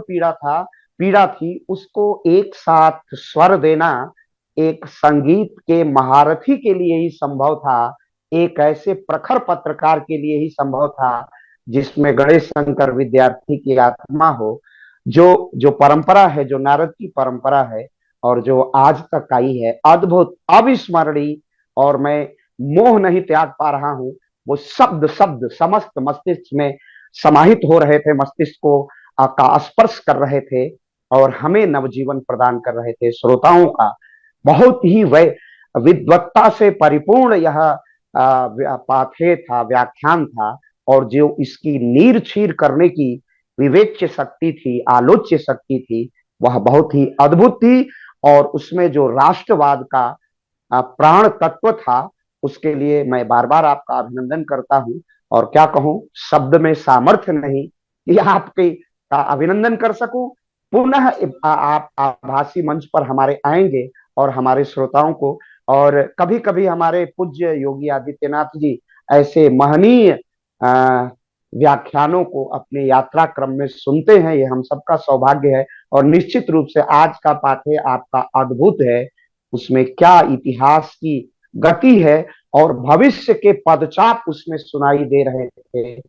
पीड़ा थी, उसको एक साथ स्वर देना एक संगीत के महारथी के लिए ही संभव था, एक ऐसे प्रखर पत्रकार के लिए ही संभव था जिसमें गणेश शंकर विद्यार्थी की आत्मा हो। जो परंपरा है, जो नारद की परंपरा है और जो आज तक आई है, अद्भुत, अविस्मरणीय, और मैं मोह नहीं त्याग पा रहा हूं। वो शब्द समस्त मस्तिष्क में समाहित हो रहे थे, मस्तिष्क को का स्पर्श कर रहे थे और हमें नवजीवन प्रदान कर रहे थे। श्रोताओं का बहुत ही विद्वत्ता से परिपूर्ण यह पाठे था, व्याख्यान था, और जो इसकी नीर छीर करने की विवेच्य शक्ति थी, आलोच्य शक्ति थी, वह बहुत ही अद्भुत थी। और उसमें जो राष्ट्रवाद का प्राण तत्व था, उसके लिए मैं बार बार आपका अभिनंदन करता हूं। और क्या कहूं, शब्द में सामर्थ्य नहीं कि आपके का अभिनंदन कर सकूं। पुनः आप आभासी मंच पर हमारे आएंगे और हमारे श्रोताओं को, और कभी कभी हमारे पूज्य योगी आदित्यनाथ जी ऐसे महनीय व्याख्यानों को अपने यात्रा क्रम में सुनते हैं, ये हम सबका सौभाग्य है। और निश्चित रूप से आज का पाठ्य आपका अद्भुत है, उसमें क्या इतिहास की गति है और भविष्य के पदचाप उसमें सुनाई दे रहे थे।